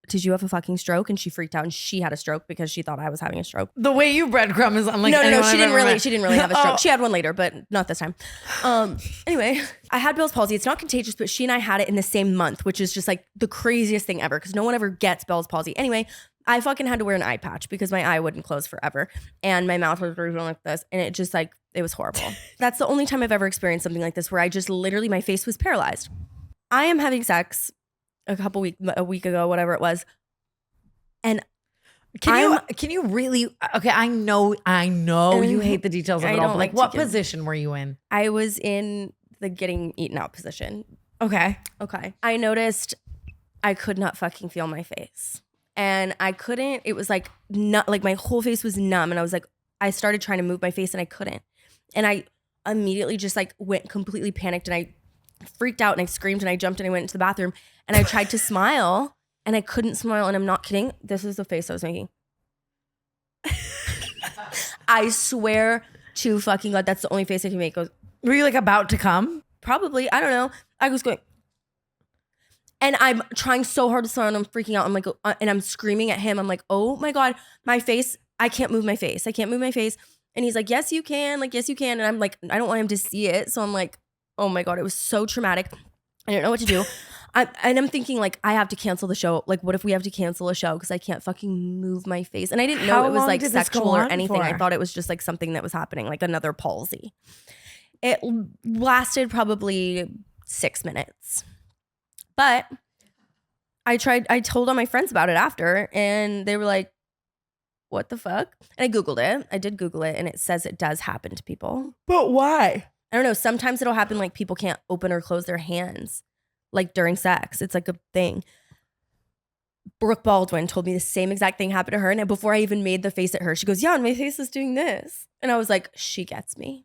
did you have a fucking stroke? And she freaked out, and she had a stroke because she thought I was having a stroke. The way you breadcrumb is unlike no, she didn't really have a stroke. Oh. She had one later, but not this time. Anyway, I had Bell's palsy. It's not contagious, but she and I had it in the same month, which is just like the craziest thing ever because no one ever gets Bell's palsy. Anyway, I fucking had to wear an eye patch because my eye wouldn't close forever. And my mouth was going like this. And it just like, it was horrible. That's the only time I've ever experienced something like this where I just literally, my face was paralyzed. I am having sex a week ago, whatever it was. And can you really, okay, I know you hate the details of it all, but like what position were you in? I was in the getting eaten out position. Okay. I noticed I could not fucking feel my face. And I couldn't, it was like, not like my whole face was numb. And I was like, I started trying to move my face and I couldn't. And I immediately just like went completely panicked and I freaked out and I screamed and I jumped and I went into the bathroom and I tried to smile and I couldn't smile. And I'm not kidding. This is the face I was making. I swear to fucking God, that's the only face I can make. Goes, were you like about to come? Probably. I don't know. I was going. And I'm trying so hard to smile and I'm freaking out. I'm like, and I'm screaming at him. I'm like, oh my God, my face. I can't move my face. And he's like, yes, you can. Like, yes, you can. And I'm like, I don't want him to see it. So I'm like, Oh my God, it was so traumatic. I didn't know what to do. I'm thinking like, I have to cancel the show. Like, what if we have to cancel a show because I can't fucking move my face? And I didn't know How it was long like did this go sexual or on anything. I for? thought it was just like something that was happening, like another palsy. It lasted probably 6 minutes. But I told all my friends about it after, and they were like, what the fuck? And I Googled it. I did Google it, and it says it does happen to people. But why? I don't know. Sometimes it'll happen like people can't open or close their hands like during sex. It's like a thing. Brooke Baldwin told me the same exact thing happened to her. And before I even made the face at her, she goes, yeah, and my face is doing this. And I was like, she gets me.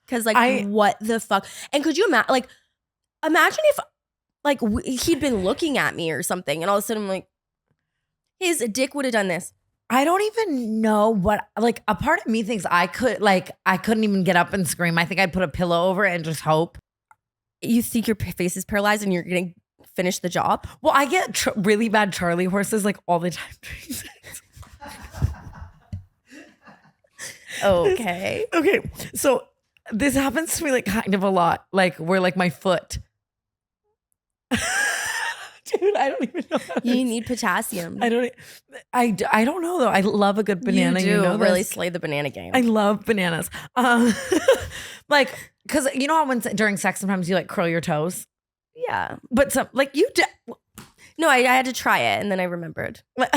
Because like, what the fuck? And could you imagine if like he'd been looking at me or something, and all of a sudden I'm like, his dick would have done this. I don't even know what, like, a part of me thinks I couldn't even get up and scream. I think I'd put a pillow over it and just hope. You think your face is paralyzed and you're going to finish the job? Well, I get really bad Charlie horses like all the time during sex. Okay. Okay. So this happens to me like kind of a lot. Like where like my foot. Dude, I don't even know. You need potassium. I don't know though. I love a good banana. You do know really this. slay the banana game. I love bananas. Like, cause you know how during sex sometimes you like curl your toes, yeah. but some like you No, I had to try it and then I remembered. Like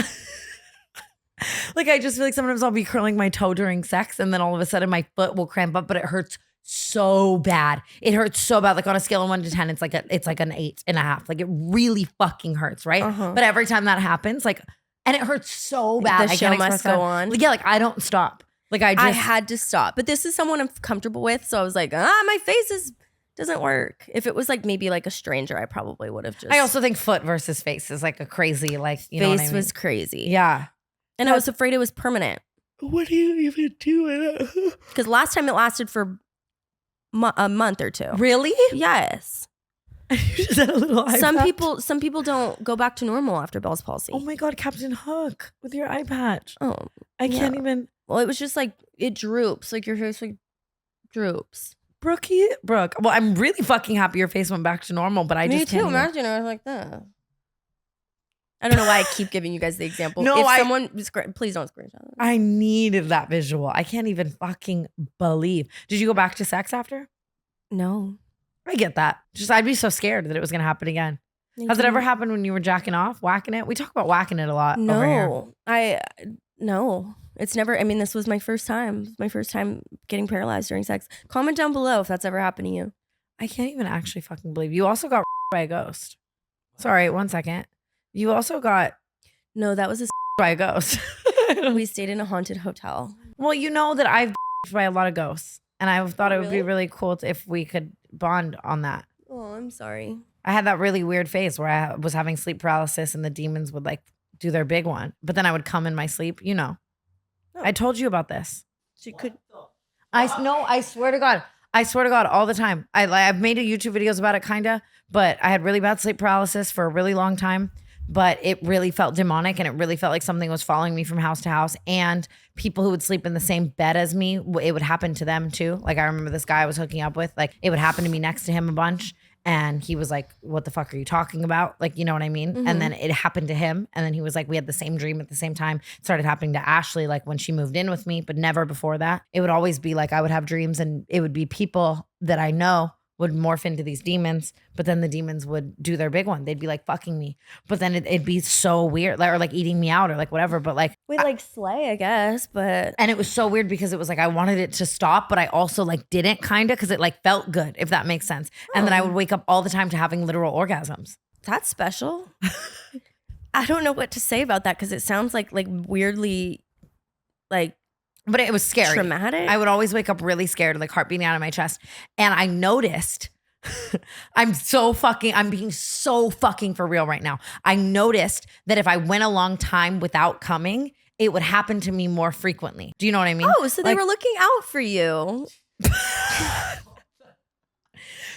I just feel like sometimes I'll be curling my toe during sex and then all of a sudden my foot will cramp up, but it hurts so bad. It hurts so bad. Like on a scale of 1 to 10, it's like an 8.5. Like it really fucking hurts, right? But every time that happens, like, and it hurts so bad. The show must go on. Yeah, like I don't stop. Like I had to stop. But this is someone I'm comfortable with, so I was like, my face doesn't work. If it was like maybe like a stranger, I probably would have just. I also think foot versus face is like a crazy, like, you know what I face mean? was crazy. Yeah. And I was afraid it was permanent. What do you even do? Because last time it lasted for a month or 2. Really? Yes. You just had a little eye Some patch? some people don't go back to normal after Bell's palsy. Oh my God, Captain Hook with your eye patch. Oh, I can't even. Well, it was just like it droops, like your face like droops. Brooke. Well, I'm really fucking happy your face went back to normal, but I Me just too. can't even. Imagine I was like that. I don't know why I keep giving you guys the example. No, if someone please don't screenshot it. I needed that visual. I can't even fucking believe. Did you go back to sex after? No. I get that. Just I'd be so scared that it was gonna happen again. Has it ever happened when you were jacking off, whacking it? We talk about whacking it a lot over here. No. It's never. I mean, this was my first time. My first time getting paralyzed during sex. Comment down below if that's ever happened to you. I can't even actually fucking believe you also got by a ghost. Sorry, 1 second. You also got No, that was by a ghost. we stayed in a haunted hotel. Well, you know that I've by a lot of ghosts, and I thought it would be really cool if we could bond on that. Oh, I'm sorry. I had that really weird phase where I was having sleep paralysis, and the demons would like do their big one, but then I would come in my sleep. You know, I told you about this. She could. I swear to God. I swear to God, all the time. I've made YouTube videos about it, kinda, but I had really bad sleep paralysis for a really long time. But it really felt demonic, and it really felt like something was following me from house to house. And people who would sleep in the same bed as me, it would happen to them too. Like I remember this guy I was hooking up with, like it would happen to me next to him a bunch. And he was like, what the fuck are you talking about? Like, you know what I mean? And then it happened to him. And then he was like, we had the same dream at the same time. It started happening to Ashley, like when she moved in with me, but never before that. It would always be like, I would have dreams and it would be people that I know would morph into these demons, but then the demons would do their big one. They'd be like fucking me, but then it'd be so weird, or like eating me out or like whatever. But like We like slay, I guess, but and it was so weird because it was like I wanted it to stop, but I also like didn't kinda because it like felt good, if that makes sense. And then I would wake up all the time to having literal orgasms. that's special. I don't know what to say about that because it sounds like weirdly like But it was scary. traumatic. I would always wake up really scared, like heart beating out of my chest. And I noticed, I'm being so fucking for real right now. I noticed that if I went a long time without coming, it would happen to me more frequently. Do you know what I mean? Oh, so they Like, were looking out for you.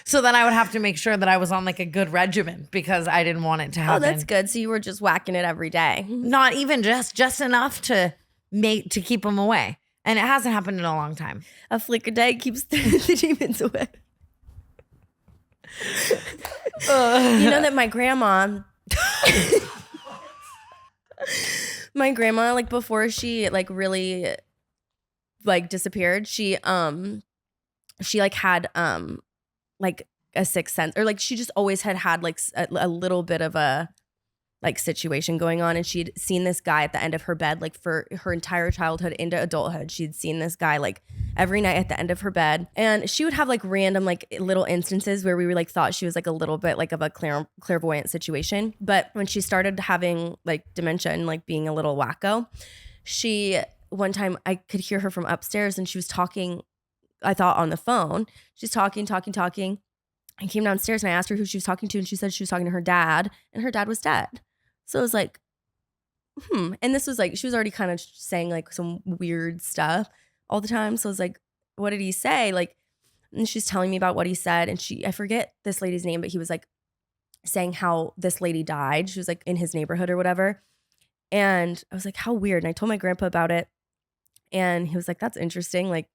So then I would have to make sure that I was on like a good regimen because I didn't want it to Oh, happen. that's good. So you were just whacking it every day. Not even just enough to keep them away. And it hasn't happened in a long time. A flick a day keeps the demons away. You know that my grandma, like before she like really like disappeared, she like had like a sixth sense, or like she just always had like a little bit of a like situation going on, and she'd seen this guy at the end of her bed like for her entire childhood into adulthood. She'd seen this guy like every night at the end of her bed, and she would have like random like little instances where we were like thought she was like a little bit like of a clairvoyant situation. But when she started having like dementia and like being a little wacko, she one time I could hear her from upstairs, and she was talking, I thought on the phone. She's talking. I came downstairs and I asked her who she was talking to, and she said she was talking to her dad, and her dad was dead. So I was like, And this was like, she was already kind of saying like some weird stuff all the time. So I was like, what did he say? Like, and she's telling me about what he said. And I forget this lady's name, but he was like saying how this lady died. She was like in his neighborhood or whatever. And I was like, how weird. And I told my grandpa about it. And he was like, that's interesting. Like,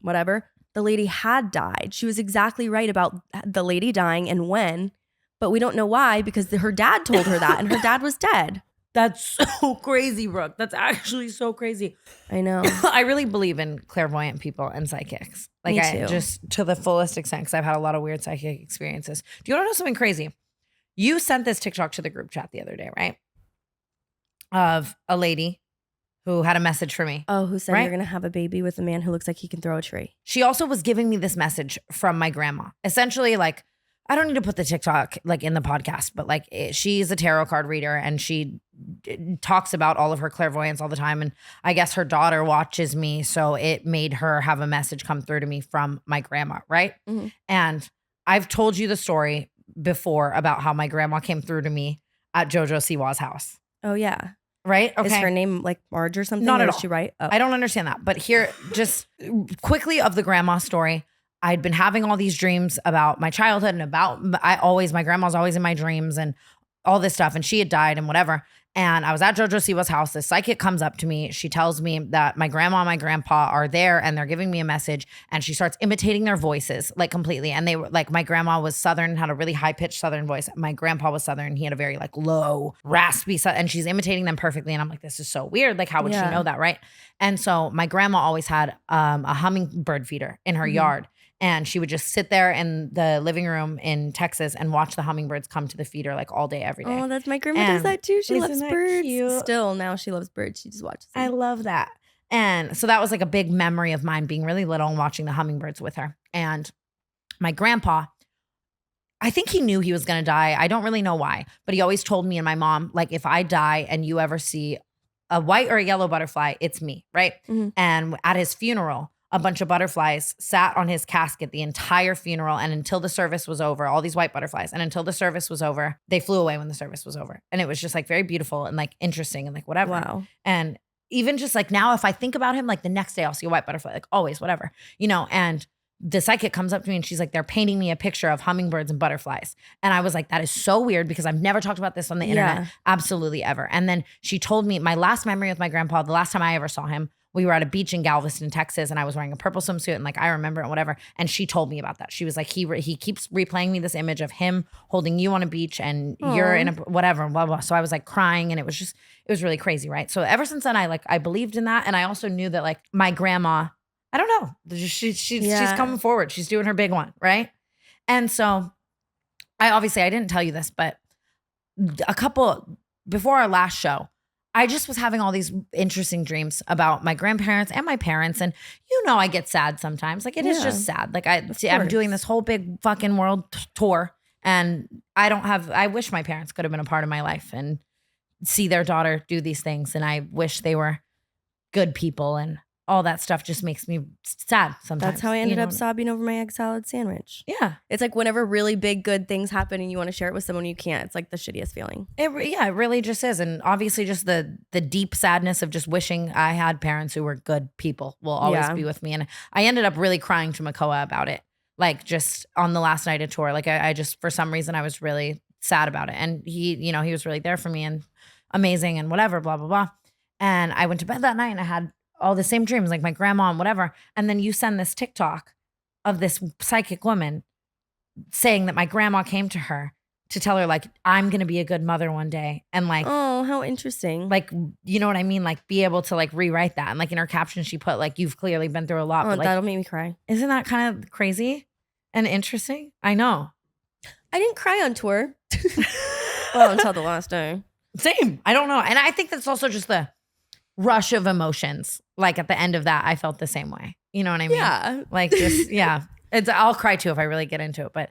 whatever. The lady had died. She was exactly right about the lady dying and when, but we don't know why, because her dad told her that, and her dad was dead. That's so crazy, Brooke. That's actually so crazy. I know. I really believe in clairvoyant people and psychics. Like Me I too. just to the fullest extent, because I've had a lot of weird psychic experiences. Do you want to know something crazy? You sent this TikTok to the group chat the other day, right? Of a lady who had a message for me. Oh, who said Right? you're going to have a baby with a man who looks like he can throw a tree? She also was giving me this message from my grandma. Essentially, like, I don't need to put the TikTok like in the podcast, but like she's a tarot card reader, and she talks about all of her clairvoyance all the time. And I guess her daughter watches me, so it made her have a message come through to me from my grandma, right? Mm-hmm. And I've told you the story before about how my grandma came through to me at JoJo Siwa's house, Oh, yeah. right? Okay. Is her name like Marge or something? Not Or at is all. she right? Oh. I don't understand that. But here, just quickly of the grandma story. I'd been having all these dreams about my childhood and about my grandma's always in my dreams and all this stuff. And she had died and whatever. And I was at JoJo Siwa's house. The psychic comes up to me. She tells me that my grandma and my grandpa are there, and they're giving me a message. And she starts imitating their voices like completely. And they were like, my grandma was Southern, had a really high pitched Southern voice. My grandpa was Southern. He had a very like low, raspy, and she's imitating them perfectly. And I'm like, this is so weird. Like, how would she know that? Right. And so my grandma always had a hummingbird feeder in her yard. And she would just sit there in the living room in Texas and watch the hummingbirds come to the feeder like all day, every day. Oh, that's my grandma does And that too. She isn't loves that birds. cute? Still, now she loves birds. She just watches them. I love that. And so that was like a big memory of mine, being really little and watching the hummingbirds with her. And my grandpa, I think he knew he was going to die. I don't really know why, but he always told me and my mom, like, if I die and you ever see a white or a yellow butterfly, it's me, right? Mhm. And at his funeral, a bunch of butterflies sat on his casket the entire funeral. And until the service was over, all these white butterflies. And until the service was over, they flew away when the service was over. And it was just like very beautiful and like interesting and like whatever. Wow. And even just like now, if I think about him, like the next day I'll see a white butterfly, like always, whatever, you know. And the psychic comes up to me and she's like, they're painting me a picture of hummingbirds and butterflies. And I was like, that is so weird, because I've never talked about this on the internet, absolutely ever. And then she told me my last memory with my grandpa, the last time I ever saw him, we were at a beach in Galveston, Texas, and I was wearing a purple swimsuit, and like I remember it, whatever. And she told me about that. She was like, he keeps replaying me this image of him holding you on a beach, and you're in a whatever, blah blah. So I was like crying, and it was really crazy, right? So ever since then, I believed in that, and I also knew that like my grandma, I don't know, she's coming forward, she's doing her big one, right? And so I didn't tell you this, but before our last show, I just was having all these interesting dreams about my grandparents and my parents. And you know, I get sad sometimes. Like it is just sad. Like I'm doing this whole big fucking world tour, and I wish my parents could have been a part of my life and see their daughter do these things. And I wish they were good people, and all that stuff just makes me sad sometimes. That's how I ended up sobbing over my egg salad sandwich. Yeah. It's like whenever really big, good things happen and you want to share it with someone, you can't. It's like the shittiest feeling. It really just is. And obviously just the deep sadness of just wishing I had parents who were good people will always be with me. And I ended up really crying to Makoa about it. Like just on the last night of tour, like I just, for some reason I was really sad about it. And he was really there for me and amazing and whatever, blah, blah, blah. And I went to bed that night and I had all the same dreams, like my grandma and whatever. And then you send this TikTok of this psychic woman saying that my grandma came to her to tell her like, I'm going to be a good mother one day. And like, Oh, how interesting. like, you know what I mean? Like be able to like rewrite that. And like in her caption, she put like, you've clearly been through a lot. Oh, But like, that'll make me cry. isn't that kind of crazy and interesting? I know. I didn't cry on tour. Well, until the last day. Same. I don't know. And I think that's also just the rush of emotions. Like at the end of that, I felt the same way. You know what I mean? Yeah. Like just, yeah. I'll cry too if I really get into it. But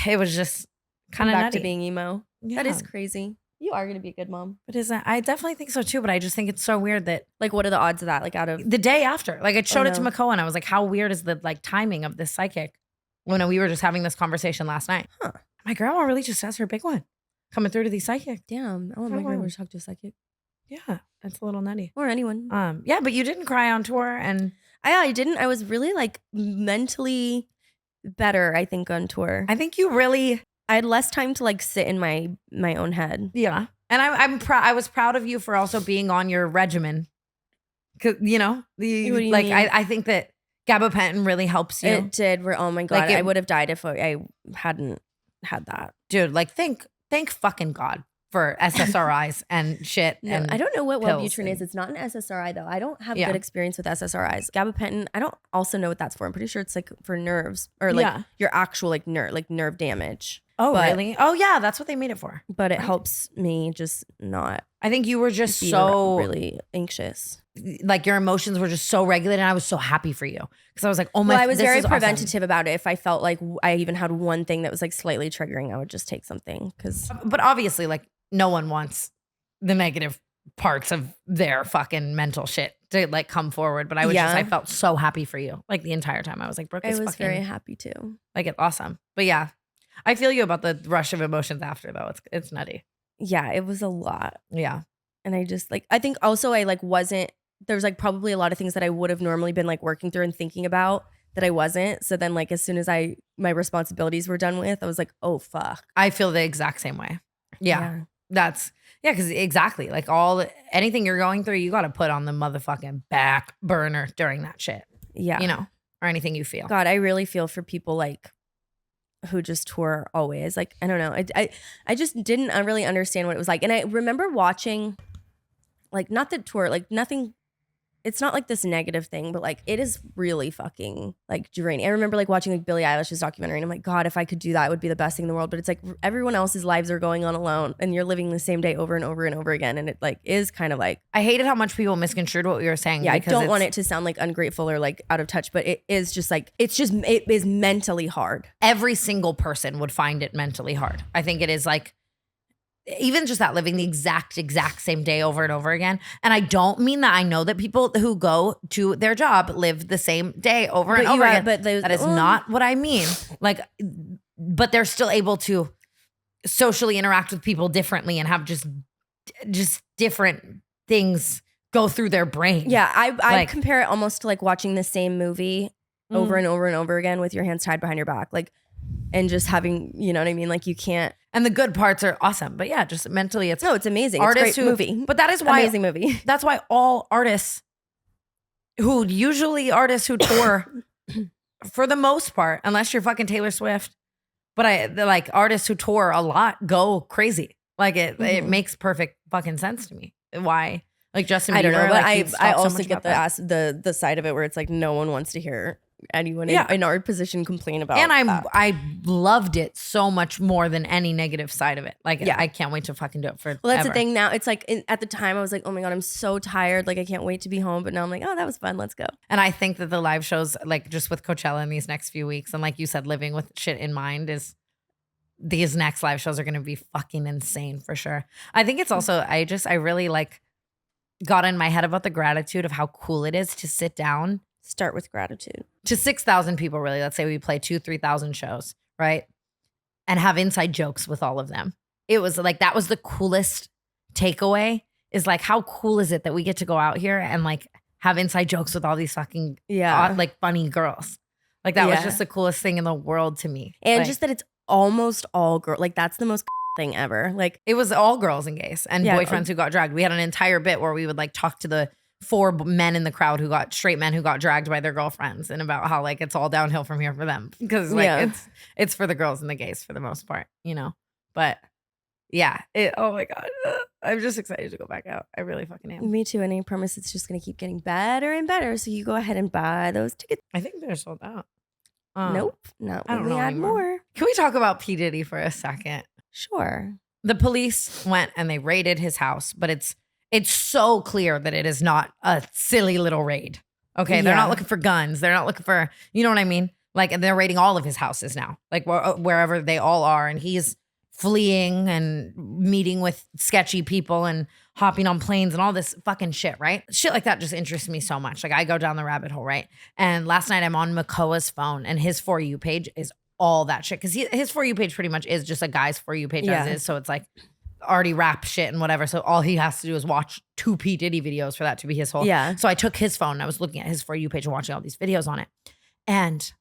it was just kind of Back nutty. to being emo. Yeah. That is crazy. You are going to be a good mom. But I definitely think so too. But I just think it's so weird that Like, what are the odds of that? Like, out of the day after, like I showed it to no. Mongeau and I was like, how weird is the like timing of this psychic? When we were just having this conversation last night. Huh. My grandma really just has her big one coming through to these psychic. damn. I want my grandma to talk to a psychic Yeah, it's a little nutty. or anyone. Yeah, but you didn't cry on tour, and I didn't. I was really like mentally better, I think, on tour. I think you really, I had less time to like sit in my own head. yeah. And I'm proud. I was proud of you for also being on your regimen. 'Cause, you know, What do you like mean? I think that gabapentin really helps you, It did. Oh my god, Like, it- I would have died if I hadn't had that. dude. Like thank fucking God for SSRIs and shit. No, and I don't know what pills Wellbutrin is. and- It's not an SSRI though. I don't have Yeah. good experience with SSRIs. Gabapentin, I don't also know what that's for. I'm pretty sure it's like for nerves or like Yeah. your actual like nerve damage. Oh but- really? Oh yeah, that's what they made it for. But it Right. helps me just not I think you were just be so really anxious. like your emotions were just so regulated, and I was so happy for you because I was like, oh my. Well, I was this very is awesome. preventative about it. If I felt like I even had one thing that was like slightly triggering, I would just take something because But obviously, like no one wants the negative parts of their fucking mental shit to like come forward. But I was just, Yeah. I felt so happy for you. Like the entire time, I was like, Brooke I is was fucking very happy too. like it's awesome. But yeah, I feel you about the rush of emotions after though. It's nutty. Yeah, it was a lot. Yeah. And I just like, I think also I like wasn't, there was like probably a lot of things that I would have normally been like working through and thinking about that I wasn't. So then like as soon as my responsibilities were done with, I was like, oh fuck. I feel the exact same way. Yeah. That's because exactly like anything you're going through, you got to put on the motherfucking back burner during that shit. Yeah. You know, or anything you feel. God, I really feel for people like who just tour always. Like, I don't know. I just didn't really understand what it was like. And I remember watching like not the tour, like nothing. It's not like this negative thing, but like it is really fucking like draining. I remember like watching like Billie Eilish's documentary and I'm like, God, if I could do that, it would be the best thing in the world. But it's like everyone else's lives are going on alone and you're living the same day over and over and over again. And it like is kind of like, I hated how much people misconstrued what we were saying. yeah, I because don't want it's- it to sound like ungrateful or like out of touch, but it is just like, it is mentally hard. Every single person would find it mentally hard. I think it is like, even just that living the exact same day over and over again. And I don't mean that. I know that people who go to their job live the same day over and But you over are- again. but those- that is not what I mean. Like, but they're still able to socially interact with people differently and have just different things go through their brain. Yeah, I Like- compare it almost to like watching the same movie over and over and over again with your hands tied behind your back, like, and just having, you know what I mean? Like you can't. And the good parts are awesome. But yeah, just mentally it's No, it's amazing. artists It's a great who movie. But that is why Amazing movie. that's why all artists who tour for the most part, unless you're fucking Taylor Swift, but they're like artists who tour a lot go crazy. Like it Mhm. makes perfect fucking sense to me. Why? Like Justin Bieber. I don't know, but like, I he's talked I so also much get about that. the side of it where it's like no one wants to hear anyone Yeah. in our position complain about. And that. I loved it so much more than any negative side of it. Like Yeah. I can't wait to fucking do it for Well, that's the thing now. It's like at the time I was like, oh my God, I'm so tired. Like I can't wait to be home. But now I'm like, oh, that was fun. Let's go. And I think that the live shows, like just with Coachella in these next few weeks, and like you said, living with shit in mind is these next live shows are going to be fucking insane for sure. I think it's also, I really like got in my head about the gratitude of how cool it is to sit down Start with gratitude. to 6,000 people, really. Let's say we play 2,000-3,000 shows, right? And have inside jokes with all of them. It was like, that was the coolest takeaway is like, how cool is it that we get to go out here and like have inside jokes with all these fucking Yeah. like funny girls. Like that was Yeah. just the coolest thing in the world to me. And Like, just that it's almost all girl. Like that's the most thing ever. Like it was all girls and gays and Yeah. boyfriends who got dragged. We had an entire bit where we would like talk to the 4 men in the crowd straight men who got dragged by their girlfriends, and about how like it's all downhill from here for them because like it's for the girls and the gays for the most part, you know. But yeah, oh my God, I'm just excited to go back out. I really fucking am. Me too, and I promise it's just gonna keep getting better and better. So you go ahead and buy those tickets. I think they're sold out. Nope, not I when don't we know add anymore. more. Can we talk about P. Diddy for a second? Sure. The police went and they raided his house, but it's so clear that it is not a silly little raid. Okay, they're not looking for guns. They're not looking for, you know what I mean? Like, and they're raiding all of his houses now, like wherever they all are, and he's fleeing and meeting with sketchy people and hopping on planes and all this fucking shit, right? Shit like that just interests me so much. Like I go down the rabbit hole, right? And last night I'm on Makoa's phone and his For You page is all that shit. Because his For You page pretty much is just a guy's For You page as is. So it's like already rap shit and whatever. So all he has to do is watch 2 P. Diddy videos for that to be his whole. Yeah. So I took his phone and I was looking at his For You page and watching all these videos on it. And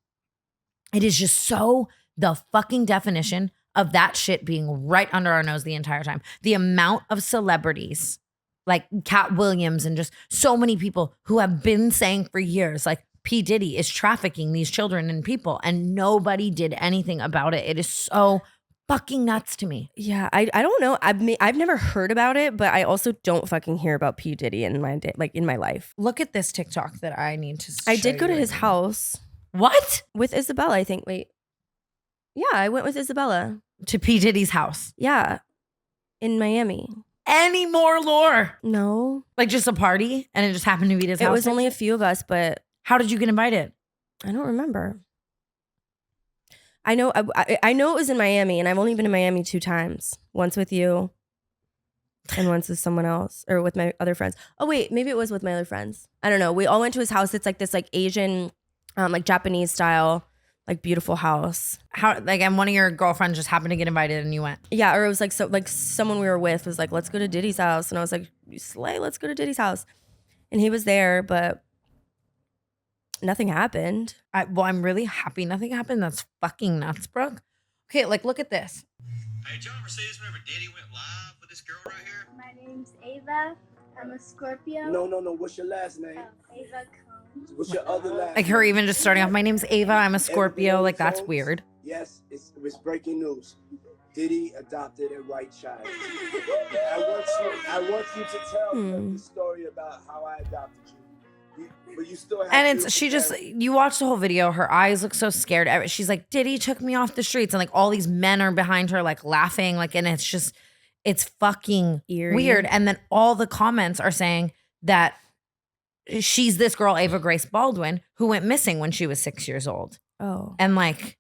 it is just so the fucking definition of that shit being right under our nose the entire time. The amount of celebrities like Cat Williams and just so many people who have been saying for years, like P. Diddy is trafficking these children and people, and nobody did anything about it. It is so fucking nuts to me. Yeah, I don't know. I've never heard about it, but I also don't fucking hear about P. Diddy in my day, like in my life. Look at this TikTok that I need to. I did go to his house. What? With Isabella, I think. Wait. Yeah, I went with Isabella. To P. Diddy's house. Yeah. In Miami. Any more lore? No. Like just a party and it just happened to be at his house? It was only a few of us, but. How did you get invited? I don't remember. I know I know it was in Miami, and I've only been to Miami 2 times. Once with you and once with someone else, or with my other friends. Oh wait, maybe it was with my other friends. I don't know. We all went to his house. It's like this like Asian, like Japanese style, like beautiful house. How like, and one of your girlfriends just happened to get invited and you went? Yeah, or it was like so like someone we were with was like, let's go to Diddy's house, and I was like, you slay, let's go to Diddy's house, and he was there, but nothing happened. Well, I'm really happy nothing happened. That's fucking nuts, Brooke. Okay, like look at this. Hey, did y'all ever see this whenever Diddy went live with this girl right here? My name's Ava. I'm a Scorpio. No. What's your last name? Ava Combs. What's your other last Like her even just starting off, my name's Ava, I'm a Scorpio. Like that's weird. Yes, it's breaking news. Diddy adopted a white child. I want you to tell them the story about how I adopted you. But you still have and it's she just you watch the whole video, her eyes look so scared. She's like, Diddy took me off the streets, and like all these men are behind her like laughing, like, and it's fucking eerie. Weird. And then all the comments are saying that she's this girl Ava Grace Baldwin who went missing when she was 6 years old. Oh. And like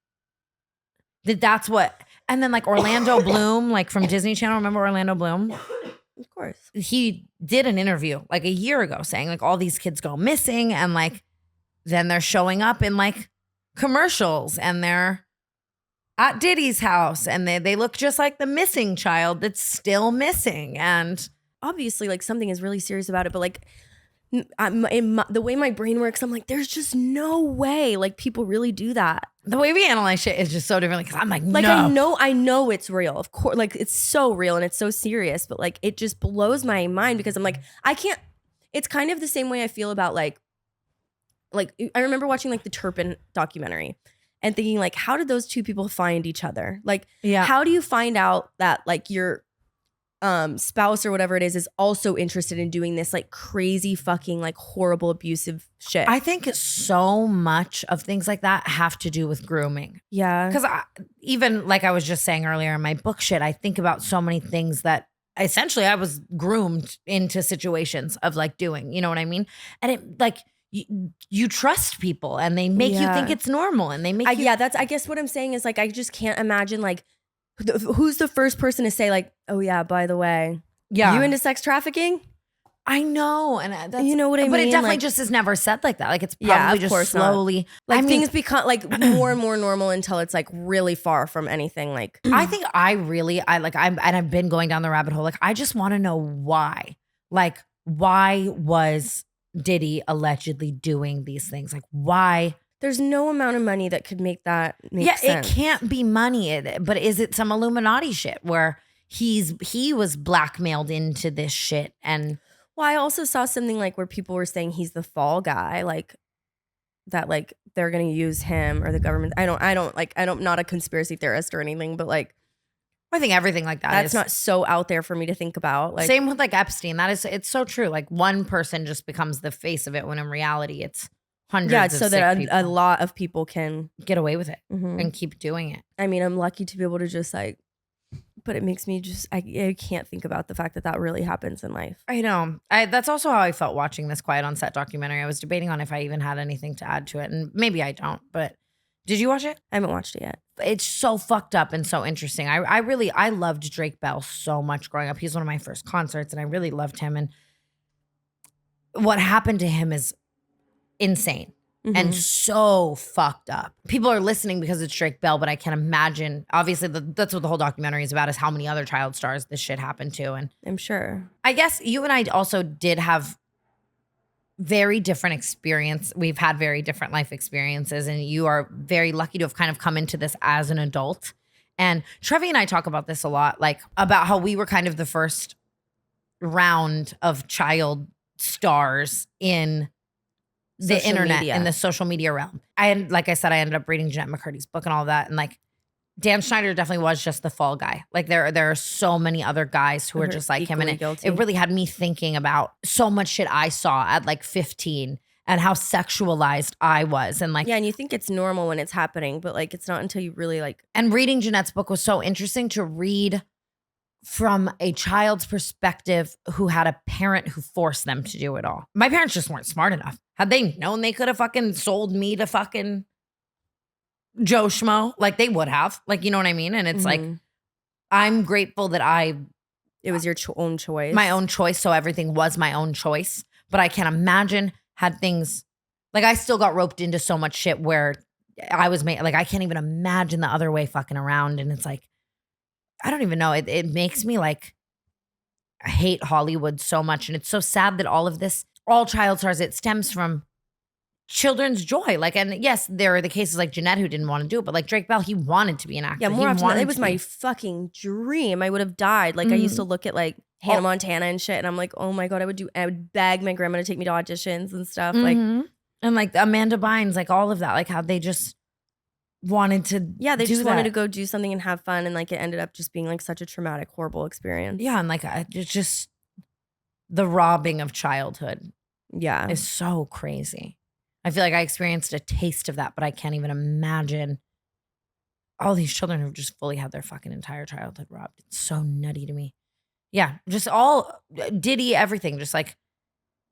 that's what. And then like Orlando Bloom, like from Disney Channel, remember Orlando Bloom? Of course. He did an interview like a year ago saying like all these kids go missing, and like then they're showing up in like commercials and they're at Diddy's house and they look just like the missing child that's still missing. And obviously like something is really serious about it, but like the way my brain works, I'm like, there's just no way like people really do that. The way we analyze shit is just so different because I'm like no. I know it's real, of course, like it's so real and it's so serious, but like it just blows my mind because I'm like, I can't. It's kind of the same way I feel about like I remember watching like the Turpin documentary and thinking like, how did those 2 people find each other? Like, how do you find out that like your spouse or whatever it is also interested in doing this like crazy fucking like horrible abusive shit? I think so much of things like that have to do with grooming. Yeah. Because even like I was just saying earlier in my book shit, I think about so many things that essentially I was groomed into situations of like doing, you know what I mean? And it like you trust people and they make you think it's normal and they make you. Yeah, that's I guess what I'm saying is like I just can't imagine like who's the first person to say like, oh yeah, by the way, you into sex trafficking? I know, and that's, you know what I mean. But it definitely like, just is never said like that. Like it's probably just slowly, like things become like more and more normal until it's like really far from anything. Like I think I've been going down the rabbit hole. Like I just want to know why. Like why was Diddy allegedly doing these things? Like why? There's no amount of money that could make that make sense. Yeah, it can't be money. But is it some Illuminati shit where he was blackmailed into this shit? And well, Well, I also saw something like where people were saying he's the fall guy, like that, like they're gonna use him or the government. I'm not a conspiracy theorist or anything, but like I think everything like that that's is not so out there for me to think about. Like, same with like Epstein. It's so true. Like one person just becomes the face of it when in reality it's hundreds yeah, of so sick that people a lot of people can. get away with it Mhm. and keep doing it. I mean, I'm lucky to be able to just like, but it makes me just I can't think about the fact that that really happens in life. I know. That's also how I felt watching this Quiet on Set documentary. I was debating on if I even had anything to add to it, and maybe I don't. But did you watch it? I haven't watched it yet. It's so fucked up and so interesting. I loved Drake Bell so much growing up. He's one of my first concerts, and I really loved him. And what happened to him is insane. And Mhm. so fucked up. People are listening because it's Drake Bell, but I can imagine. Obviously, that's what the whole documentary is about: is how many other child stars this shit happened to. And I'm sure. I guess you and I also did have very different experience. We've had very different life experiences, and you are very lucky to have kind of come into this as an adult. And Trevi and I talk about this a lot, like about how we were kind of the first round of child stars in the Social internet, media. in the social media realm. Like I said, I ended up reading Jeanette McCurdy's book and all that. And like Dan Schneider definitely was just the fall guy. Like there are so many other guys who are just like him. And Equally guilty. it really had me thinking about so much shit I saw at like 15 and how sexualized I was. And like, Yeah, and you think it's normal when it's happening, but like it's not until you really like. and reading Jeanette's book was so interesting to read from a child's perspective who had a parent who forced them to do it all. My parents just weren't smart enough. Had they known, they could have fucking sold me to fucking Joe Schmo. Like they would have. Like, you know what I mean? And it's like, Mhm. I'm grateful that It was your own choice. my own choice. So everything was my own choice. But I can imagine had things like I still got roped into so much shit where I was made, like, I can't even imagine the other way fucking around. And it's like, I don't even know. It makes me like hate Hollywood so much. And it's so sad that all of this, all child stars, it stems from children's joy. Like, and yes, there are the cases like Jeanette who didn't want to do it, but like Drake Bell, he wanted to be an actor. Yeah, more He often than wanted not, it was to my be- fucking dream. I would have died. Like I used to look at like Hannah Montana and shit, and I'm like, oh my god, I would beg my grandma to take me to auditions and stuff. Like, Mhm. And like Amanda Bynes, like all of that, like how they just wanted to yeah, they do just wanted that. to go do something and have fun, and like it ended up just being like such a traumatic, horrible experience. Yeah, and like it's just the robbing of childhood yeah. is so crazy. I feel like I experienced a taste of that, but I can't even imagine all these children who've just fully had their fucking entire childhood robbed. It's so nutty to me. Yeah, just all Diddy, everything. Just like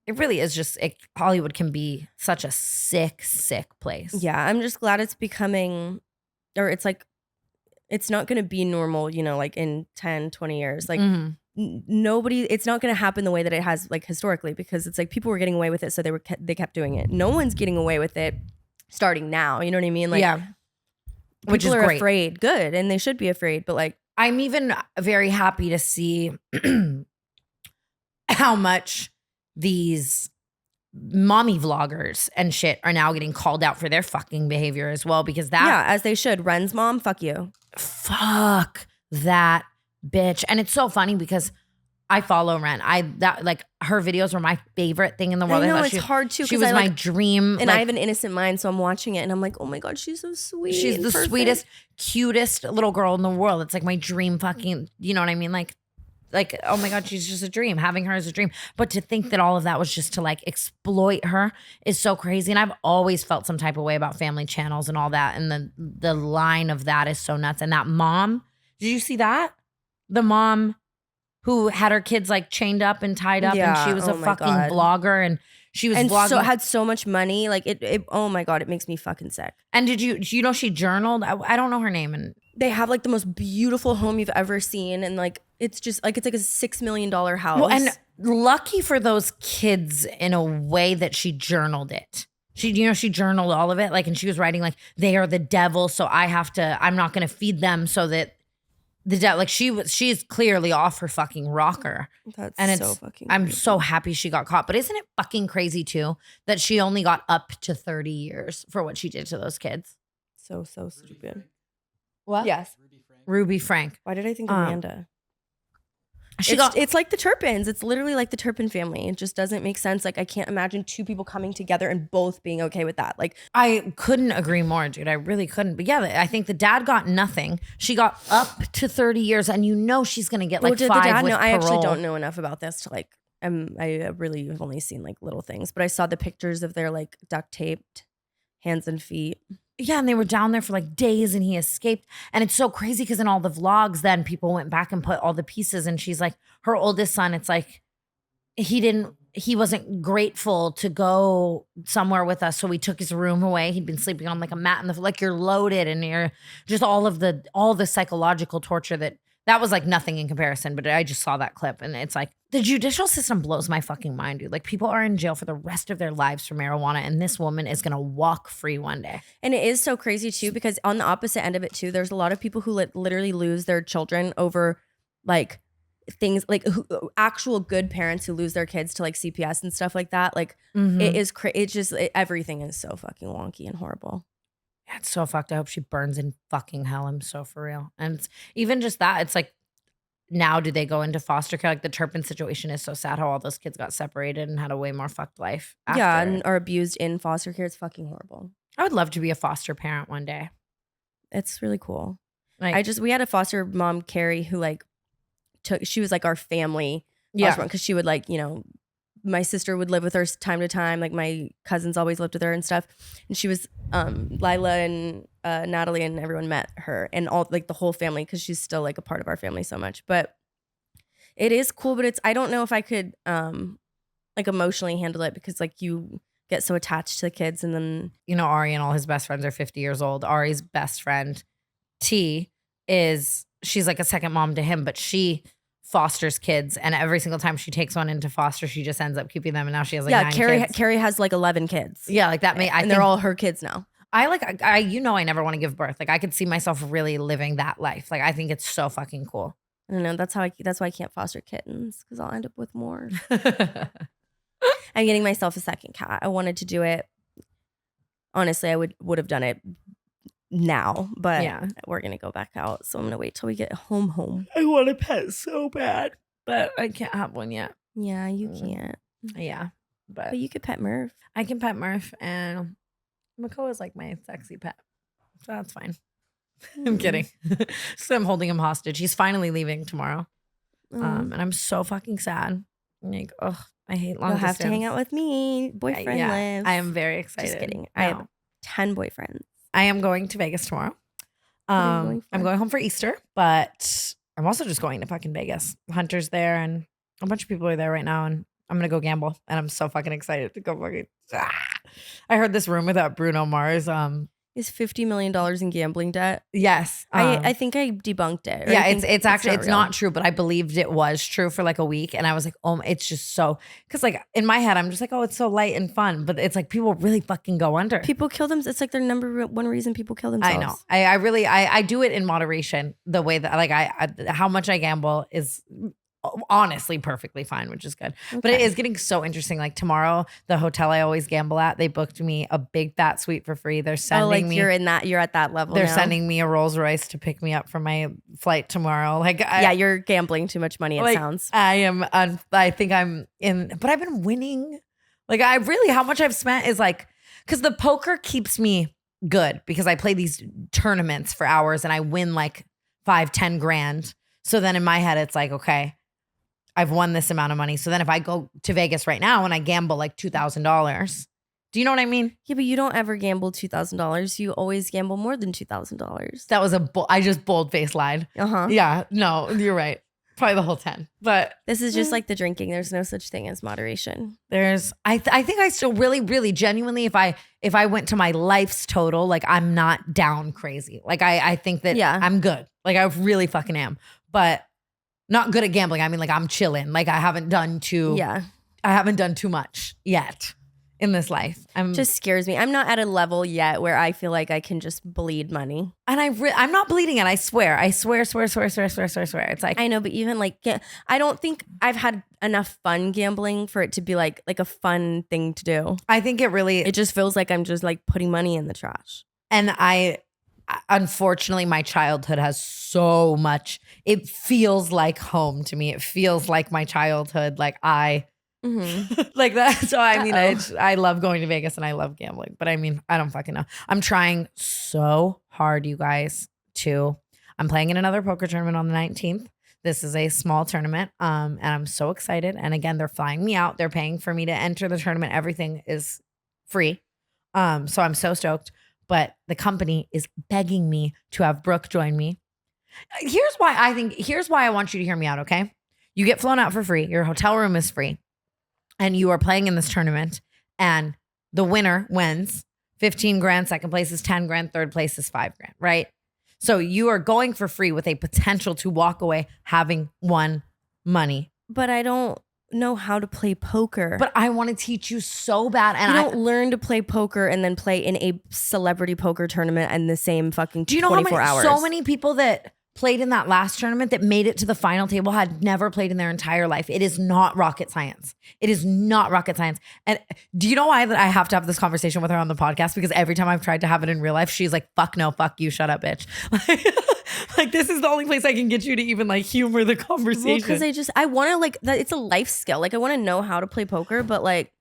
it really is. Just Hollywood can be such a sick, sick place. Yeah, I'm just glad it's becoming, or it's like, it's not going to be normal, you know, like in 10, 20 years. Like Mhm. nobody, it's not going to happen the way that it has like historically, because it's like people were getting away with it. So they kept doing it. No one's getting away with it starting now. You know what I mean? Like, yeah, which is people are great. afraid. Good. And they should be afraid. But like, I'm even very happy to see how much these mommy vloggers and shit are now getting called out for their fucking behavior as well, because that yeah, as they should. Ren's mom, fuck you. fuck that bitch. And it's so funny because I follow Ren. Like her videos were my favorite thing in the world. I know, thought it's hard too. She 'cause was I, my like, dream. and like, I have an innocent mind, so I'm watching it and I'm like, oh my God, she's so sweet. she's and the perfect. sweetest, cutest little girl in the world. It's like my dream fucking, you know what I mean? Like, oh my God, she's just a dream. Having her is a dream. But to think that all of that was just to like exploit her is so crazy. And I've always felt some type of way about family channels and all that. And the line of that is so nuts. And that mom, did you see that? The mom who had her kids like chained up and tied up, Yeah, and she was a oh my fucking God. blogger, and she was and vlogging. so had so much money. Like it oh my God, it makes me fucking sick. And do you know she journaled? I don't know her name. And They have like the most beautiful home you've ever seen, and like it's just like it's like a $6 million house. well, and lucky for those kids in a way that she journaled it. She journaled all of it. Like, and she was writing like, they are the devil, so I'm not gonna feed them so that the devil, like she's clearly off her fucking rocker. That's And so it's fucking I'm crazy. so happy she got caught. But isn't it fucking crazy too that she only got up to 30 years for what she did to those kids? so stupid. What? Yes. Ruby Frank. Why did I think Um, Amanda? It's like the Turpins. It's literally like the Turpin family. It just doesn't make sense. Like I can't imagine two people coming together and both being okay with that. Like I couldn't agree more, dude. I really couldn't. But yeah, I think the dad got nothing. She got up to 30 years, and she's gonna get like did 5 the dad with know? I actually parole. don't know enough about this to like. I really have only seen like little things, but I saw the pictures of their like duct taped hands and feet. Yeah, and they were down there for like days, and he escaped. And it's so crazy because in all the vlogs, then people went back and put all the pieces. And she's like, her oldest son, it's like he wasn't grateful to go somewhere with us, so we took his room away. He'd been sleeping on like a mat, and like you're loaded, and you're just all the psychological torture that was like nothing in comparison. But I just saw that clip, and it's like the judicial system blows my fucking mind, dude. Like people are in jail for the rest of their lives for marijuana, and this woman is gonna walk free one day. And it is so crazy too, because on the opposite end of it too, there's a lot of people who literally lose their children over like things like actual good parents who lose their kids to like CPS and stuff like that. Like it is everything is so fucking wonky and horrible. Yeah, it's so fucked. I hope she burns in fucking hell. I'm so for real. And it's even just that, it's like, now do they go into foster care? Like the Turpin situation is so sad how all those kids got separated and had a way more fucked life after. Yeah, and are abused in foster care. It's fucking horrible. I would love to be a foster parent one day. It's really cool. Like, we had a foster mom, Carrie, who like she was like our family. Yeah. Because she would like, my sister would live with her time to time. Like my cousins always lived with her and stuff. And she was, Lila and Natalie and everyone met her and all like the whole family, because she's still like a part of our family so much. But it is cool, but I don't know if I could like emotionally handle it, because like you get so attached to the kids. And then Ari and all his best friends are 50 years old. Ari's best friend T she's like a second mom to him, but she fosters kids, and every single time she takes one into foster, she just ends up keeping them, and now she has like 9 kids. Carrie has like 11 kids. Yeah, like that. They're all her kids now. I never want to give birth. Like I could see myself really living that life. Like I think it's so fucking cool. I don't know. That's why I can't foster kittens, because I'll end up with more. I'm getting myself a second cat. I wanted to do it. Honestly, I would have done it now, but yeah, we're gonna go back out, so I'm gonna wait till we get home. I want a pet so bad, but I can't have one yet. Yeah, you can't. Yeah, but you could pet Murph. I can pet Murph, and Mongeau is like my sexy pet, so that's fine. I'm kidding. So I'm holding him hostage. He's finally leaving tomorrow, and I'm so fucking sad. Like, I hate long distance. You'll have to hang out with me. Boyfriend lives. I am very excited. Just kidding. No. I have 10 boyfriends. I am going to Vegas tomorrow. I'm going home for Easter, but I'm also just going to fucking Vegas. Hunter's there, and a bunch of people are there right now, and I'm going to go gamble, and I'm so fucking excited to go fucking. I heard this rumor that Bruno Mars is $50 million in gambling debt. Yes. I think I debunked it. Yeah, it's actually not true, but I believed it was true for like a week. And I was like, oh, it's just so, because like in my head, I'm just like, oh, it's so light and fun. But it's like people really fucking go under. People kill them. It's like their number one reason people kill themselves. I know. I really, I do it in moderation. The way that like how much I gamble is honestly perfectly fine, which is good. Okay. But it is getting so interesting. Like tomorrow, the hotel I always gamble at, they booked me a big fat suite for free. They're sending me. You're at that level. They're now. sending me a Rolls Royce to pick me up for my flight tomorrow. Like, you're gambling too much money. It sounds. I am. I think I'm in, but I've been winning. Like how much I've spent is like, because the poker keeps me good because I play these tournaments for hours and I win like 5-10 grand. So then in my head, it's like, okay, I've won this amount of money. So then if I go to Vegas right now and I gamble like $2,000, do you know what I mean? Yeah, but you don't ever gamble $2,000. You always gamble more than $2,000. That was I just bold-faced lied. Uh-huh. Yeah, no, you're right. Probably the whole 10. But this is just like the drinking. There's no such thing as moderation. I think I still really, really genuinely, if I went to my life's total, like I'm not down crazy. Like I think that I'm good. Like I really fucking am. But not good at gambling. I mean, like I'm chilling. Like I haven't done too much yet in this life. Just scares me. I'm not at a level yet where I feel like I can just bleed money. And I'm not bleeding it. I swear. It's like I know, but even like I don't think I've had enough fun gambling for it to be like a fun thing to do. I think it just feels like I'm just like putting money in the trash. And I unfortunately, my childhood has so much. It feels like home to me. It feels like my childhood. Like like that. So I mean, I love going to Vegas and I love gambling, but I mean, I don't fucking know. I'm trying so hard, you guys. I'm playing in another poker tournament on the 19th. This is a small tournament, and I'm so excited. And again, they're flying me out. They're paying for me to enter the tournament. Everything is free. So I'm so stoked. But the company is begging me to have Brooke join me. Here's why I want you to hear me out, okay? You get flown out for free. Your hotel room is free. And you are playing in this tournament. And the winner wins 15 grand. Second place is 10 grand. Third place is 5 grand, right? So you are going for free with a potential to walk away having won money. But I don't know how to play poker. But I want to teach you so bad. And you don't learn to play poker and then play in a celebrity poker tournament in the same fucking 24 do you know how many, hours. So many people that played in that last tournament that made it to the final table had never played in their entire life. It is not rocket science. It is not rocket science. And do you know why that I have to have this conversation with her on the podcast? Because every time I've tried to have it in real life, she's like, fuck no, fuck you, shut up, bitch. Like this is the only place I can get you to even like humor the conversation. Because I want to like, it's a life skill. Like I want to know how to play poker, but like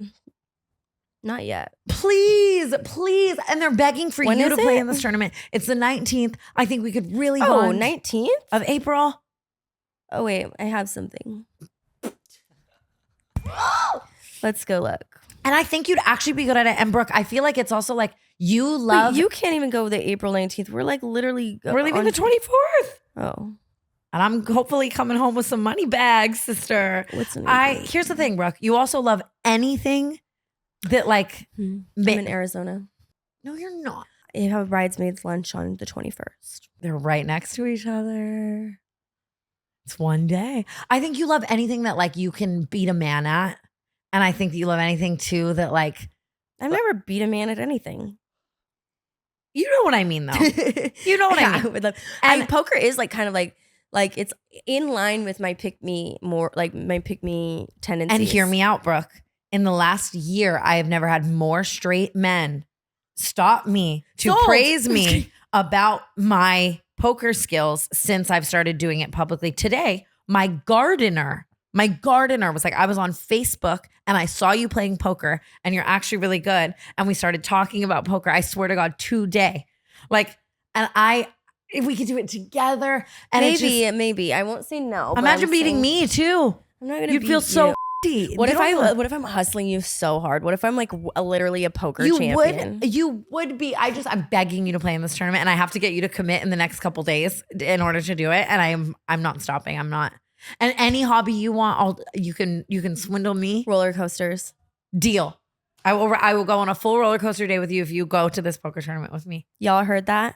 not yet. Please. And they're begging for When you is to play it? in this tournament. It's the 19th. I think we could really Oh, bond. 19th? Of April. Oh, wait, I have something. Let's go look. And I think you'd actually be good at it. And Brooke, I feel like it's also like you love. Wait, you can't even go the April 19th. We're like literally. We're leaving the 24th. Oh. And I'm hopefully coming home with some money bags, sister. What's in Here's the thing, Brooke. You also love anything that like. I'm in Arizona. No, you're not. I have a bridesmaids lunch on the 21st. They're right next to each other. It's one day. I think you love anything that like you can beat a man at. And I think that you love anything too that like. I've never beat a man at anything. You know what I mean though. You know what I mean. I would love. And poker is like kind of like it's in line with my pick me tendencies. And hear me out, Brooke. In the last year, I have never had more straight men stop me to praise me about my poker skills since I've started doing it publicly. Today, my gardener was like, I was on Facebook and I saw you playing poker and you're actually really good. And we started talking about poker. I swear to God, today. Like, and if we could do it together. And maybe. I won't say no. Imagine beating me too. I'm not gonna. You'd feel so. What if I'm hustling you so hard? What if I'm like literally a poker champion? You would be. I'm begging you to play in this tournament, and I have to get you to commit in the next couple days in order to do it. And I'm not stopping. I'm not. And any hobby you want, you can swindle me. Roller coasters. Deal. I will go on a full roller coaster day with you if you go to this poker tournament with me. Y'all heard that?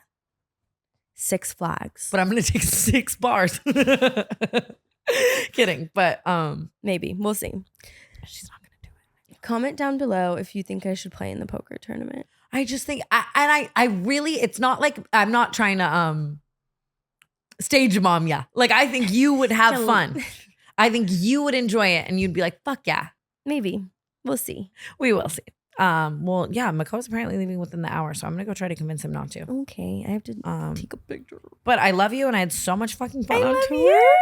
6 Flags. But I'm gonna take 6 bars. Kidding, but maybe we'll see. She's not gonna do it. Comment down below if you think I should play in the poker tournament. I just think I really, it's not like I'm not trying to stage mom ya. Like I think you would have fun. I think you would enjoy it and you'd be like, fuck yeah. Maybe. We'll see. We will see. Well, yeah, Mako's apparently leaving within the hour, so I'm gonna go try to convince him not to. Okay, I have to take a picture. But I love you, and I had so much fucking fun on tour. You.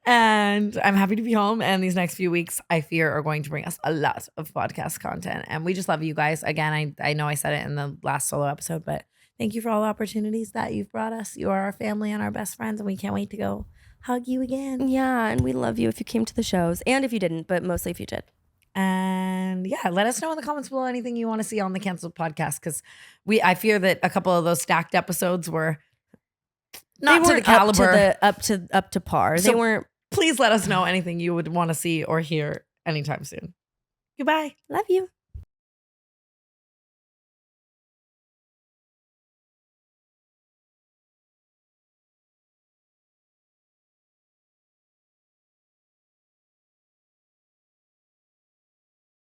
And I'm happy to be home. And these next few weeks, I fear, are going to bring us a lot of podcast content. And we just love you guys. Again, I know I said it in the last solo episode, but thank you for all the opportunities that you've brought us. You are our family and our best friends, and we can't wait to go hug you again. Yeah, and we love you if you came to the shows, and if you didn't, but mostly if you did. And yeah, let us know in the comments below anything you want to see on the Canceled podcast, because I fear that a couple of those stacked episodes were not to the caliber, up to par. So they weren't. Please let us know anything you would want to see or hear anytime soon. Goodbye. Love you.